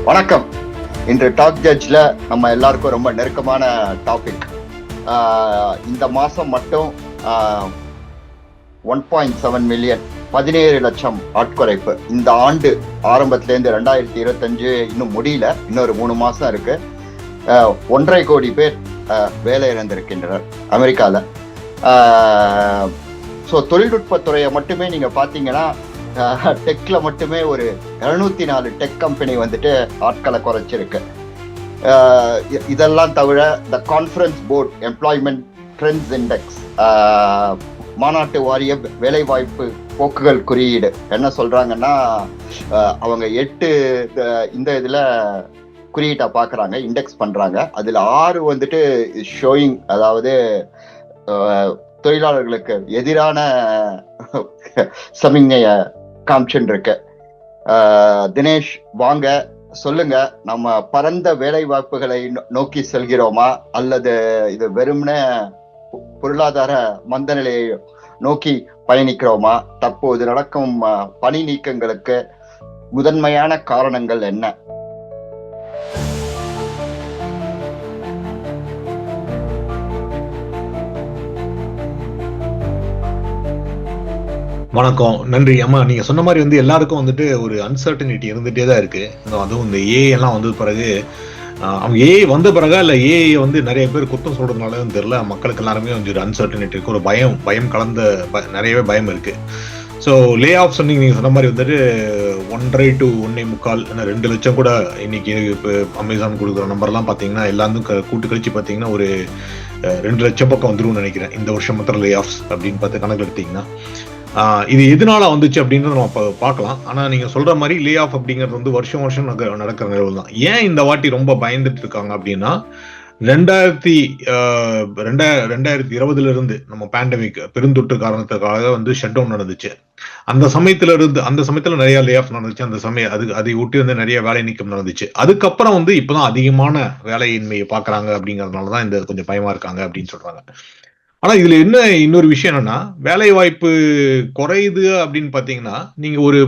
வணக்கம். இன்று டாக் ஜட்ஜ்ல நம்ம எல்லாருக்கும் ரொம்ப நெருக்கமான டாபிக். இந்த மாசம் மட்டும் 1.7 மில்லியன் 17 லட்சம் ஆட்குறைப்பு. இந்த ஆண்டு ஆரம்பத்திலேருந்து 2025 இன்னும் முடியல, இன்னொரு 3 மாசம் இருக்கு. 1.5 கோடி பேர் வேலை இழந்திருக்கின்றனர் அமெரிக்கால. ஸோ தொழில்நுட்பத்துறையை மட்டுமே நீங்க பாத்தீங்கன்னா டெக்ல மட்டுமே ஒரு 204 டெக் கம்பெனி வந்துட்டு ஆட்களை குறைச்சிருக்கு. இதெல்லாம் தவிர the conference board employment trends index, மாநாட்டு வாரிய வேலைவாய்ப்பு போக்குகள் குறியீடு என்ன சொல்றாங்கன்னா, அவங்க 8 இந்த இதுல குறியீட்டை பாக்குறாங்க, இண்டெக்ஸ் பண்றாங்க. அதுல 6 வந்துட்டு ஷோயிங், அதாவது தொழிலாளர்களுக்கு எதிரான சமிக்ஞைய காமிச்சுன்னு இருக்கு. தினேஷ், வாங்க சொல்லுங்க, நம்ம பரந்த வேலை வாய்ப்புகளை நோக்கி செல்கிறோமா அல்லது இது வெறும்னே பொருளாதார மந்த நிலையை நோக்கி பயணிக்கிறோமா? தற்போது நடக்கும் பணி நீக்கங்களுக்கு முதன்மையான காரணங்கள் என்ன? வணக்கம், நன்றி. அம்மா, நீங்க சொன்ன மாதிரி வந்து எல்லாருக்கும் வந்துட்டு ஒரு அன்சர்டனிட்டி இருந்துட்டே தான் இருக்கு. அதுவும் இந்த ஏஐ எல்லாம் வந்த பிறகு, அவங்க ஏஐ வந்த பிறகா இல்ல ஏஐ வந்து நிறைய பேர் குத்தம் சொல்றதுனால தெரியல, மக்களுக்கு எல்லாருமே வந்து ஒரு அன்சர்டனிட்டி இருக்கு, ஒரு பயம் கலந்த நிறையவே பயம் இருக்கு. ஸோ லே ஆஃப் சொன்னீங்க, நீங்க சொன்ன மாதிரி வந்துட்டு 1.5 to 1.25 2 லட்சம் கூட இன்னைக்கு இப்போ அமேசான் கொடுக்குற நம்பர்லாம் பார்த்தீங்கன்னா எல்லாரும் கூட்டு கழிச்சு பார்த்தீங்கன்னா ஒரு 2 லட்சம் பக்கம் வந்துடும் நினைக்கிறேன் இந்த வருஷம் மாத்திரம் லே ஆஃப்ஸ் அப்படின்னு பார்த்து கணக்கு எடுத்தீங்கன்னா. இது எதனால வந்துச்சு அப்படின்றத நம்ம பார்க்கலாம். ஆனா நீங்க சொல்ற மாதிரி லே ஆஃப் அப்படிங்கிறது வந்து வருஷம் நடக்கிற நிகழ்வு தான். ஏன் இந்த வாட்டி ரொம்ப பயந்துட்டு இருக்காங்க அப்படின்னா, 2020 இருந்து நம்ம பேண்டமிக் பெருந்தொற்று காரணத்துக்காக வந்து ஷட் டவுன் நடந்துச்சு. அந்த சமயத்துல நிறைய லே ஆஃப் நடந்துச்சு. அந்த சமயம் அதை ஒட்டி வந்து நிறைய வேலை நீக்கம் நடந்துச்சு. அதுக்கப்புறம் வந்து இப்பதான் அதிகமான வேலையின்மையை பாக்குறாங்க. அப்படிங்கறதுனாலதான் இந்த கொஞ்சம் பயமா இருக்காங்க அப்படின்னு சொல்றாங்க. ஆனா இதுல என்ன இன்னொரு விஷயம் என்னன்னா, வேலை வாய்ப்பு குறையுது அப்படின்னு பாத்தீங்கன்னா, நீங்க ஒரு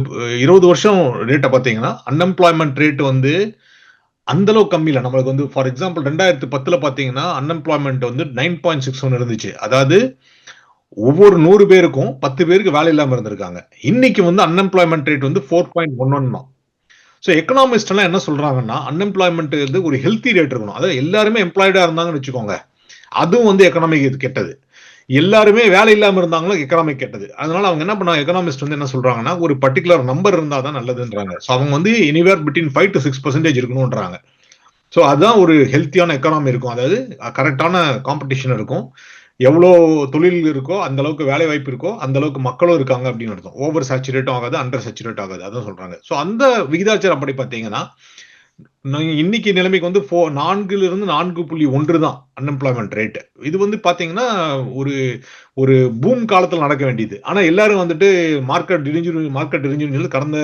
20 வருஷம் ரேட்டை பாத்தீங்கன்னா அன்எம்ப்ளாய்மெண்ட் ரேட் வந்து அந்த அளவுக்கு கம்மி இல்லை. நம்மளுக்கு வந்து ஃபார் எக்ஸாம்பிள் 2010 பாத்தீங்கன்னா அன்எம்ப்ளாய்மெண்ட் வந்து 9.61 இருந்துச்சு. அதாவது ஒவ்வொரு 100 பேருக்கும் 10 பேருக்கு வேலை இல்லாம இருந்திருக்காங்க. இன்னைக்கு வந்து அன்எம்ப்ளாய்மெண்ட் ரேட் வந்து 4.11 தான். ஸோ எக்கனாமிஸ்ட் எல்லாம் என்ன சொல்றாங்கன்னா, அன்எம்ப்ளாய்மெண்ட் வந்து ஒரு ஹெல்த்தி ரேட் இருக்கணும். அதாவது எல்லாருமே எம்ப்ளாய்டா இருந்தாங்கன்னு வச்சுக்கோங்க, அதுவும் வந்து எக்கனாமிக் இது கெட்டது. எல்லாருமே வேலை இல்லாம இருந்தாங்களும் எக்கனாமிக் கெட்டது. அதனால அவங்க என்ன பண்ணாங்க, எக்கனாமிஸ்ட் வந்து என்ன சொல்றாங்கன்னா, ஒரு பர்டிகுலர் நம்பர் இருந்தா தான் நல்லதுன்றாங்க. ஸோ அவங்க வந்து எனிவேர் பிட்வீன் 5 to 6% இருக்கணும்ன்றாங்க. ஸோ அதுதான் ஒரு ஹெல்த்தியான எக்கனாமி இருக்கும். அதாவது கரெக்டான காம்படிஷன் இருக்கும். எவ்வளோ தொழில் இருக்கோ அந்த அளவுக்கு வேலை வாய்ப்பு இருக்கோ அந்த அளவுக்கு மக்களும் இருக்காங்க அப்படின்னு அர்த்தம். ஓவர் சேச்சுரேட்டும் ஆகாது, அண்டர் சேச்சுரேட் ஆகாது. அதான் சொல்றாங்க. ஸோ அந்த விகிதாச்சாரம் அப்படி பார்த்தீங்கன்னா, இன்னைக்கு நிலைமைக்கு வந்து 4 to 4.1 தான் அன்எம்ப்ளாய்மெண்ட் ரேட். இது வந்து பாத்தீங்கன்னா ஒரு பூம் காலத்துல நடக்க வேண்டியது. ஆனா எல்லாரும் வந்துட்டு மார்க்கெட் இடிஞ்சு கடந்த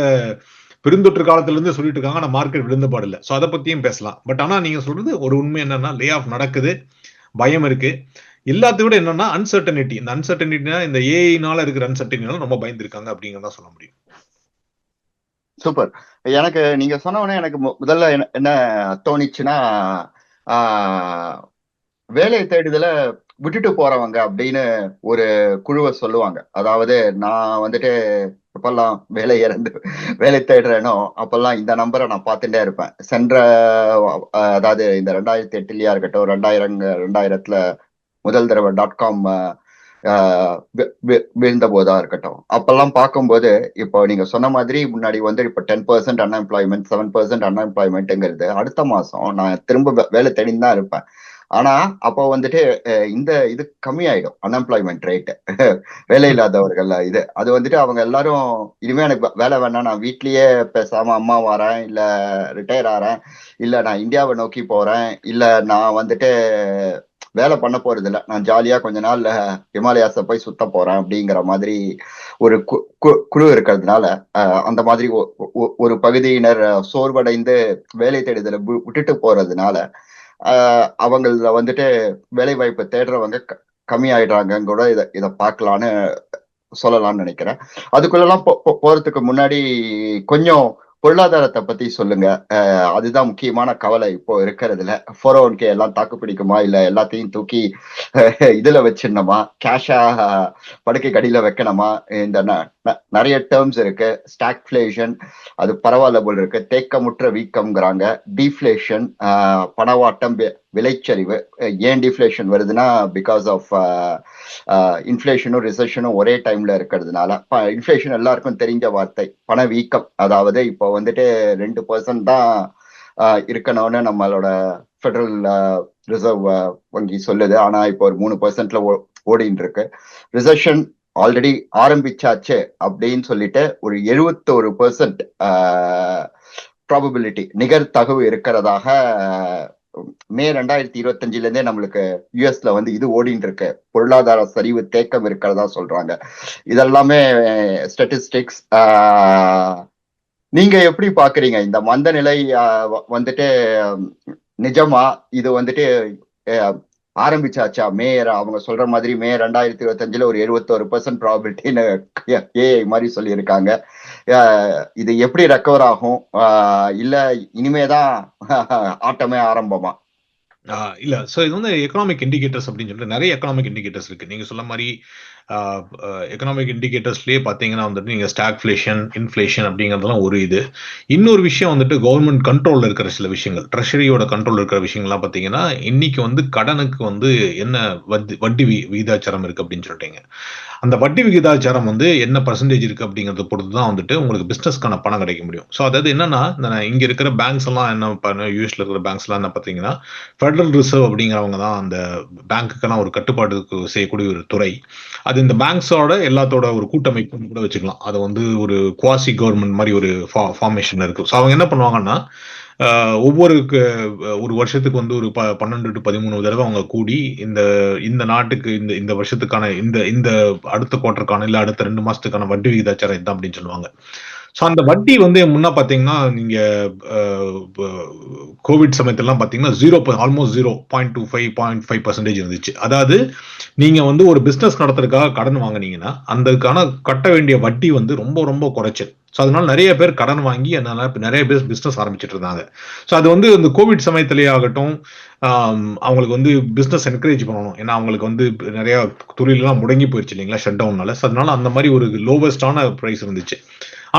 பெருந்தொற்று காலத்துல இருந்து சொல்லிட்டு இருக்காங்க. ஆனா மார்க்கெட் விழுந்தபாடு இல்லை. ஸோ அதை பத்தியும் பேசலாம். பட் ஆனா நீங்க சொல்றது ஒரு உண்மை என்னன்னா, லே ஆஃப் நடக்குது, பயம் இருக்கு. எல்லாத்தை விட என்னன்னா அன்சர்டனிட்டி. இந்த அன்சர்டனிட்டினா இந்த ஏஐனால இருக்கிற அன்சர்டனிட்டினால ரொம்ப பயந்துருக்காங்க அப்படிங்கிறத சொல்ல முடியும். சூப்பர். எனக்கு நீங்க சொன்ன உடனே எனக்கு முதல்ல என்ன தோணிச்சுன்னா, வேலை தேடுதல விட்டுட்டு போறவங்க அப்படின்னு ஒரு குழுவை சொல்லுவாங்க. அதாவது நான் வந்துட்டு எப்பெல்லாம் வேலை தேடுறேனோ அப்பெல்லாம் இந்த நம்பரை நான் பார்த்துட்டே இருப்பேன். அதாவது இந்த 2008 இருக்கட்டும், 2000ல முதல் தடவை .com வீழ்ந்த போதா இருக்கட்டும், அப்பெல்லாம் பார்க்கும்போது இப்போ நீங்க சொன்ன மாதிரி முன்னாடி வந்து இப்போ 10% அன்எம்ப்ளாய்மெண்ட், 7% அன்எம்ப்ளாய்மெண்ட்ங்கிறது அடுத்த மாசம் நான் திரும்ப வேலை தேடின்னு தான் இருப்பேன். ஆனா அப்போ வந்துட்டு இந்த இது கம்மியாயிடும், அன்எம்ப்ளாய்மெண்ட் ரேட்டு, வேலை இல்லாதவர்கள் இது. அது வந்துட்டு அவங்க எல்லாரும் இனிமே எனக்கு வேலை வேணாம், நான் வீட்லயே பேசாம அம்மா வரேன், இல்ல ரிட்டையர் ஆறேன், இல்ல நான் இந்தியாவை நோக்கி போறேன், இல்ல நான் வந்துட்டு வேலை பண்ண போறது இல்லை, நான் ஜாலியா கொஞ்ச நாள் ஹிமாலயாஸை போய் சுத்த போறேன் அப்படிங்கிற மாதிரி ஒரு குழு இருக்கிறதுனால, அந்த மாதிரி ஒரு பகுதியினர் சோர்வடைந்து வேலை தேடுதலை விட்டுட்டு போறதுனால அவங்கள வந்துட்டு வேலை வாய்ப்பு தேடுறவங்க கம்மியாயிடுறாங்க கூட இதை பார்க்கலான்னு சொல்லலாம்னு நினைக்கிறேன். அதுக்குள்ளெல்லாம் போறதுக்கு முன்னாடி கொஞ்சம் பொருளாதாரத்தை பத்தி சொல்லுங்க. அதுதான் முக்கியமான கவலை இப்போ இருக்கிறதுல. 401k எல்லாம் தாக்கு பிடிக்குமா, இல்ல எல்லாத்தையும் தூக்கி இதுல வச்சிடணுமா, கேஷா படுக்கை கடியில வைக்கணுமா? இந்த நிறைய டேர்ம்ஸ் இருக்கு. ஸ்டாக்ஃபிளேஷன் அது பரவாயில்ல போல் இருக்கு. தேக்கமுற்ற வீக்கம்ங்கிறாங்க. டீஃப்ளேஷன் பணவாட்டம், விலைச்சரிவு. ஏன் டிஃப்ளேஷன் வருதுன்னா பிகாஸ் ஆஃப் இன்ஃப்ளேஷனும் ரிசெஷனும் ஒரே டைம்ல இருக்கிறதுனால. இன்ஃப்ளேஷன் எல்லாருக்கும் தெரிஞ்ச வார்த்தை. பணவீக்கம், அதாவது இப்போ வந்துட்டு 2% தான் இருக்கணும்னு நம்மளோட ஃபெடரல் ரிசர்வ் வங்கி சொல்லுது. ஆனா இப்போ ஒரு 3%ல ஓடின்னு இருக்கு. ரிசெஷன் ஆல்ரெடி ஆரம்பிச்சாச்சு அப்படின்னு சொல்லிட்டு ஒரு 71% ப்ராபபிலிட்டி, நிகழ்தகவு இருக்கிறதாக மே 2025 இருந்தே நம்மளுக்கு யுஎஸ்ல வந்து இது ஓடின்னு இருக்கு. பொருளாதார சரிவு, தேக்கம் இருக்கிறதா சொல்றாங்க. இதெல்லாமே ஸ்டாட்டிஸ்டிக்ஸ். நீங்க எப்படி பாக்குறீங்க இந்த மந்த நிலை வந்துட்டு நிஜமா? இது வந்துட்டு ஆரம்பிச்சாச்சா? அவங்க சொல்ற மாதிரி மே 2025 ஒரு 71% ப்ராபபிலிட்டின்னு ஏஐ மாதிரி சொல்லியிருக்காங்க. இது எப்படி ரெக்கவர் ஆகும்? இல்ல இனிமேதான் ஆட்டமே ஆரம்பமா? இல்ல. சோ இது வந்து எக்கனாமிக் இண்டிகேட்டர்ஸ் அப்படின்னு சொல்லிட்டு நிறைய எக்கனாமிக் இண்டிகேட்டர்ஸ் இருக்கு. நீங்க சொல்ல மாதிரி எக்கனாமிக் இண்டிகேட்டர்ஸ்லயே பாத்தீங்கன்னா வந்துட்டு நீங்க ஸ்டாக்ஃபிளேஷன், இன்ஃபிளேஷன் அப்படிங்கறதெல்லாம் ஒரு இது. இன்னொரு விஷயம் வந்துட்டு கவர்மெண்ட் கண்ட்ரோல்ல இருக்கிற சில விஷயங்கள், ட்ரெஷரியோட கண்ட்ரோல் இருக்கிற விஷயங்கள்லாம் பாத்தீங்கன்னா இன்னைக்கு வந்து கடனுக்கு வந்து என்ன வட்டி விகிதாச்சாரம் இருக்கு அப்படின்னு சொல்லிட்டீங்க. அந்த வட்டி விகிதாச்சாரம் வந்து என்ன பர்சன்டேஜ் இருக்கு அப்படிங்கறத பொறுத்து தான் வந்துட்டு உங்களுக்கு பிசினஸ்க்கான பணம் கிடைக்க முடியும். ஸோ அதாவது என்னன்னா, இங்க இருக்கிற பேங்க்ஸ் எல்லாம் என்ன, யூஎஸ்ல இருக்கிற பேங்க்ஸ் எல்லாம் என்ன பாத்தீங்கன்னா, ஃபெடரல் ரிசர்வ் அப்படிங்கிறவங்க தான் அந்த பேங்க்குக்கெல்லாம் ஒரு கட்டுப்பாடு செய்யக்கூடிய ஒரு துறை. அது இந்த பேங்க்ஸோட எல்லாத்தோட ஒரு கூட்டமைப்பு கூட வச்சுக்கலாம். அது வந்து ஒரு குவாசி கவர்மெண்ட் மாதிரி ஒரு ஃபார்மேஷன் இருக்கு. ஸோ அவங்க என்ன பண்ணுவாங்கன்னா, ஒவ்வொரு ஒரு வருஷத்துக்கு வந்து ஒரு 12 to 13 தடவை அவங்க கூடி இந்த நாட்டுக்கு இந்த வருஷத்துக்கான இந்த அடுத்த குவார்டருக்கான இல்ல அடுத்த 2 மாசத்துக்கான வட்டி விகிதாச்சாரம் இதுதான் அப்படின்னு சொல்லுவாங்க. சோ அந்த வட்டி வந்து முன்ன பாத்தீங்கன்னா நீங்க கோவிட் சமயத்திலாம் பாத்தீங்கன்னா ஆல்மோஸ்ட் 0.25 இருந்துச்சு. அதாவது நீங்க வந்து ஒரு பிசினஸ் நடத்துறதுக்காக கடன் வாங்கினீங்கன்னா அதுக்கான கட்ட வேண்டிய வட்டி வந்து ரொம்ப ரொம்ப குறைச்சல். ஸோ அதனால நிறைய பேர் கடன் வாங்கி அதனால நிறைய பேர் பிசினஸ் ஆரம்பிச்சிட்டு இருந்தாங்க. ஸோ அது வந்து இந்த கோவிட் சமயத்திலேயே ஆகட்டும், அவங்களுக்கு வந்து பிசினஸ் என்கரேஜ் பண்ணணும். ஏன்னா அவங்களுக்கு வந்து நிறைய தொழிலெல்லாம் முடங்கி போயிடுச்சு இல்லைங்களா, ஷட் டவுன்னால. ஸோ அதனால அந்த மாதிரி ஒரு லோவஸ்டான பிரைஸ் இருந்துச்சு.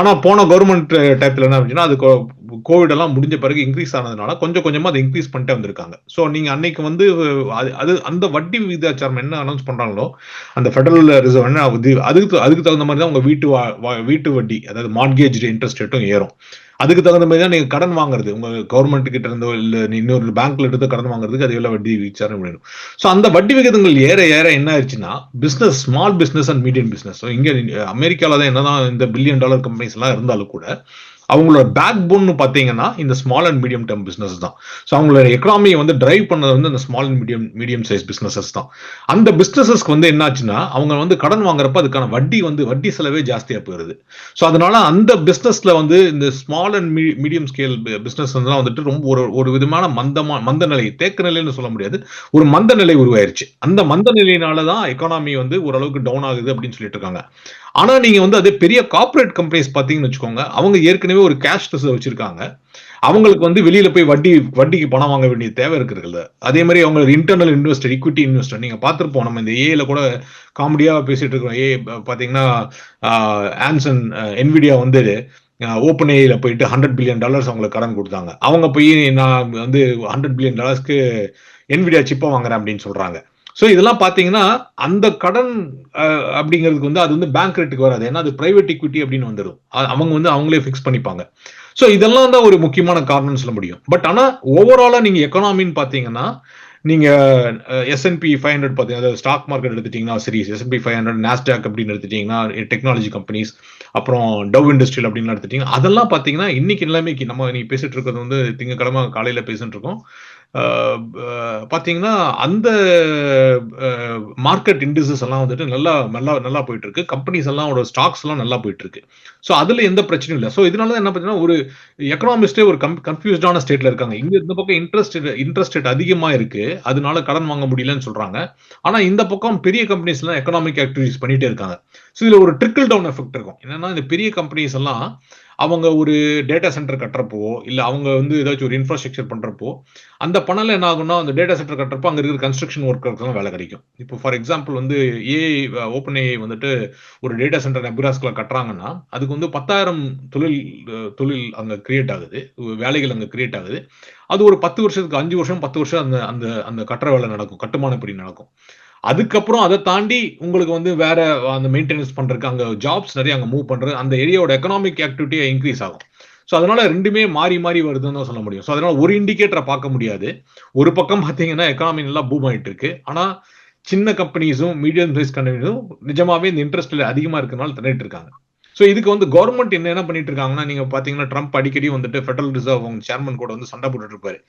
ஆனா போன கவர்மெண்ட் டைப்ல என்ன அப்படின்னா, அது கோவிட் எல்லாம் முடிஞ்ச பிறகு இன்க்ரீஸ் ஆனதுனால கொஞ்சம் கொஞ்சமா அதை இன்க்ரீஸ் பண்ணிட்டே வந்திருக்காங்க. ஸோ நீங்க அன்னைக்கு வந்து அது அந்த வட்டி விகிதாச்சாரம் என்ன அனௌன்ஸ் பண்றாங்களோ அந்த ஃபெடரல் ரிசர்வ் என்ன அதுக்கு தகுந்த மாதிரி தான் உங்க வீட்டு வட்டி, அதாவது மார்ட்கேஜ் இன்ட்ரெஸ்ட் ரேட்டும் ஏறும். அதுக்கு தகுந்த மாதிரி தான் நீங்க கடன் வாங்குறது, உங்க கவர்மெண்ட் கிட்ட இருந்தோ இல்ல இன்னொரு பேங்க்ல இருந்து கடன் வாங்குறதுக்கு அது எவ்வளவு வட்டி விகிதாச்சாரம் வேணும். ஸோ அந்த வட்டி விகிதங்கள் ஏற ஏற என்ன ஆயிடுச்சுன்னா, small business and medium business, இங்க அமெரிக்கால தான் என்னதான் இந்த $1 பில்லியன் கம்பெனிஸ் எல்லாம் இருந்தாலும் கூட அவங்களோட பேக் போன் பாத்தீங்கன்னா இந்த small and medium term business தான். ஸோ அவங்களோட எக்கனாமியை வந்து டிரைவ் பண்ணது வந்து இந்த small and medium size businesses தான். அந்த பிசினஸஸ்க்கு வந்து என்னாச்சுன்னா அவங்க வந்து கடன் வாங்குறப்ப அதுக்கான வட்டி செலவே ஜாஸ்தியா போயிருது. ஸோ அதனால அந்த பிசினஸ்ல வந்து இந்த small and medium scale business வந்துட்டு ரொம்ப ஒரு விதமான மந்த நிலை, தேக்க நிலைன்னு சொல்ல முடியாது, ஒரு மந்த நிலை உருவாயிருச்சு. அந்த மந்த நிலையினாலதான் எக்கானமி வந்து ஓரளவுக்கு டவுன் ஆகுது அப்படின்னு சொல்லிட்டு இருக்காங்க. ஆனா நீங்க வந்து அதே பெரிய கார்பரேட் கம்பெனிஸ் பாத்தீங்கன்னு வச்சுக்கோங்க, அவங்க ஏற்கனவே ஒரு கேஷ் ரிசர்வ் வச்சிருக்காங்க. அவங்களுக்கு வந்து வெளியில போய் வட்டிக்கு பணம் வாங்க வேண்டிய தேவை இருக்கிறது. அதே மாதிரி அவங்க இன்டர்னல் இன்வெஸ்டர், ஈக்விட்டி இன்வெஸ்டர், நீங்க பார்த்திருப்போம் நம்ம இந்த ஏல கூட காமெடியா பேசிட்டு இருக்கோம். பாத்தீங்கன்னா ஆன்சன் என்விடியா வந்து ஓப்பன் ஏல போயிட்டு $100 பில்லியன் அவங்களுக்கு கடன் கொடுத்தாங்க. அவங்க போய் நான் வந்து $100 பில்லியன் என்விடியா சிப்பா வாங்குறேன் அப்படின்னு சொல்றாங்க. சோ இதெல்லாம் பாத்தீங்கன்னா அந்த கடன் அப்படிங்கிறதுக்கு வந்து அது வந்து பேங்க் ரேட்டுக்கு வராது. ஏன்னா அது பிரைவேட் ஈக்விட்டி அப்படின்னு வந்துடும். அவங்க வந்து அவங்களே பிக்ஸ் பண்ணிப்பாங்க. சோ இதெல்லாம் தான் ஒரு முக்கியமான காரணம் சொல்ல முடியும். பட் ஆனா ஓவராலா நீங்க எக்கனாமின்னு பாத்தீங்கன்னா, நீங்க S&P 500 பாத்தீங்கன்னா ஸ்டாக் மார்க்கெட் எடுத்துட்டீங்கன்னா சரி, S&P 500, நாஸ்டாக் அப்படின்னு எடுத்துட்டீங்கன்னா டெக்னாலஜி கம்பெனிஸ், அப்புறம் டவ் இண்டஸ்ட்ரியல் அப்படின்னு எடுத்துட்டீங்கன்னா அதெல்லாம் பாத்தீங்கன்னா இன்னைக்கு நிலைமைக்கு நீ பேசிட்டு இருக்கிறது வந்து திங்கட்கிழமை காலையில பேசிட்டு இருக்கோம். பாத்தீங்கன்னா அந்த மார்க்கெட் இண்டிசஸ் எல்லாம் வந்துட்டு நல்லா போயிட்டு இருக்கு. கம்பெனிஸ் எல்லாம் ஸ்டாக்ஸ் எல்லாம் நல்லா போயிட்டு இருக்கு. சோ அதுல எந்த பிரச்சனையும் இல்ல. சோ இதனால என்ன பார்த்தீங்கன்னா ஒரு எக்கனாமிஸ்டே ஒரு கன்ஃபியூஸ்டான ஸ்டேட்ல இருக்காங்க. இங்க இந்த பக்கம் இன்ட்ரெஸ்ட் ரேட் அதிகமா இருக்கு, அதனால கடன் வாங்க முடியலன்னு சொல்றாங்க. ஆனா இந்த பக்கம் பெரிய கம்பெனிஸ் எல்லாம் எக்கனாமிக் ஆக்டிவிட்டிஸ் பண்ணிட்டே இருக்காங்க. சோ இதுல ஒரு ட்ரிக்கிள் டவுன் எஃபெக்ட் இருக்கும். என்னன்னா இந்த பெரிய கம்பெனிஸ் எல்லாம் அவங்க ஒரு டேட்டா சென்டர் கட்டுறப்போ, இல்ல அவங்க வந்து ஏதாச்சும் ஒரு இன்ஃப்ராஸ்ட்ரக்சர் பண்றப்போ, அந்த பணம்ல என்ன ஆகும்னா, அந்த டேட்டா சென்டர் கட்டுறப்போ அங்க இருக்கிற கன்ஸ்ட்ரக்ஷன் ஒர்க்கர்ஸ்லாம் வேலை கிடைக்கும். இப்போ ஃபார் எக்ஸாம்பிள் வந்து ஏஐ ஓப்பன் ஏஐ வந்துட்டு ஒரு டேட்டா சென்டர் நெப்ராஸ்கால கட்டுறாங்கன்னா, அதுக்கு வந்து 10,000 தொழில் தொழில் அங்க கிரியேட் ஆகுது. வேலைகள் அங்க கிரியேட் ஆகுது. அது ஒரு 10 வருஷத்துக்கு 5 வருஷம், 10 வருஷம் அந்த அந்த அந்த கட்டுற வேலை நடக்கும். கட்டுமான பணி நடக்கும். அதுக்கப்புறம் அத தாண்டி உங்களுக்கு வந்து வேற அந்த மெயின்டனன்ஸ் பண்றதுக்கு அங்க ஜாப்ஸ் நெறைய அங்க மூவ் பண்றது, அந்த ஏரியாவோட எக்கனாமிக் ஆக்டிவிட்டி இன்கிரீஸ் ஆகும். ஸோ அதனால 2மே மாறி, மாறி வருதுன்னு தான் சொல்ல முடியும். ஸோ அதனால ஒரு இண்டிகேட்டர பார்க்க முடியாது. ஒரு பக்கம் பார்த்தீங்கன்னா, எக்கானமி நல்லா பூம் ஆயிட்டு இருக்கு. ஆனா, சின்ன கம்பெனிஸும், மீடியம் சைஸ் கம்பெனிஸும் நிஜமாவே இந்த இன்ட்ரெஸ்ட் அதிகமா இருக்கனால திணறிட்டு இருக்காங்க. ஸோ இதுக்கு வந்து கவர்ன்மெண்ட் என்ன பண்ணிட்டு இருக்காங்கன்னா, நீங்க பார்த்தீங்கன்னா, ட்ரம்ப் அடிக்கடி வந்துட்டு ஃபெடரல் ரிசர்வ் அவங்க சேர்மன் கூட வந்து சண்டை போட்டுட்டு இருப்பாரு.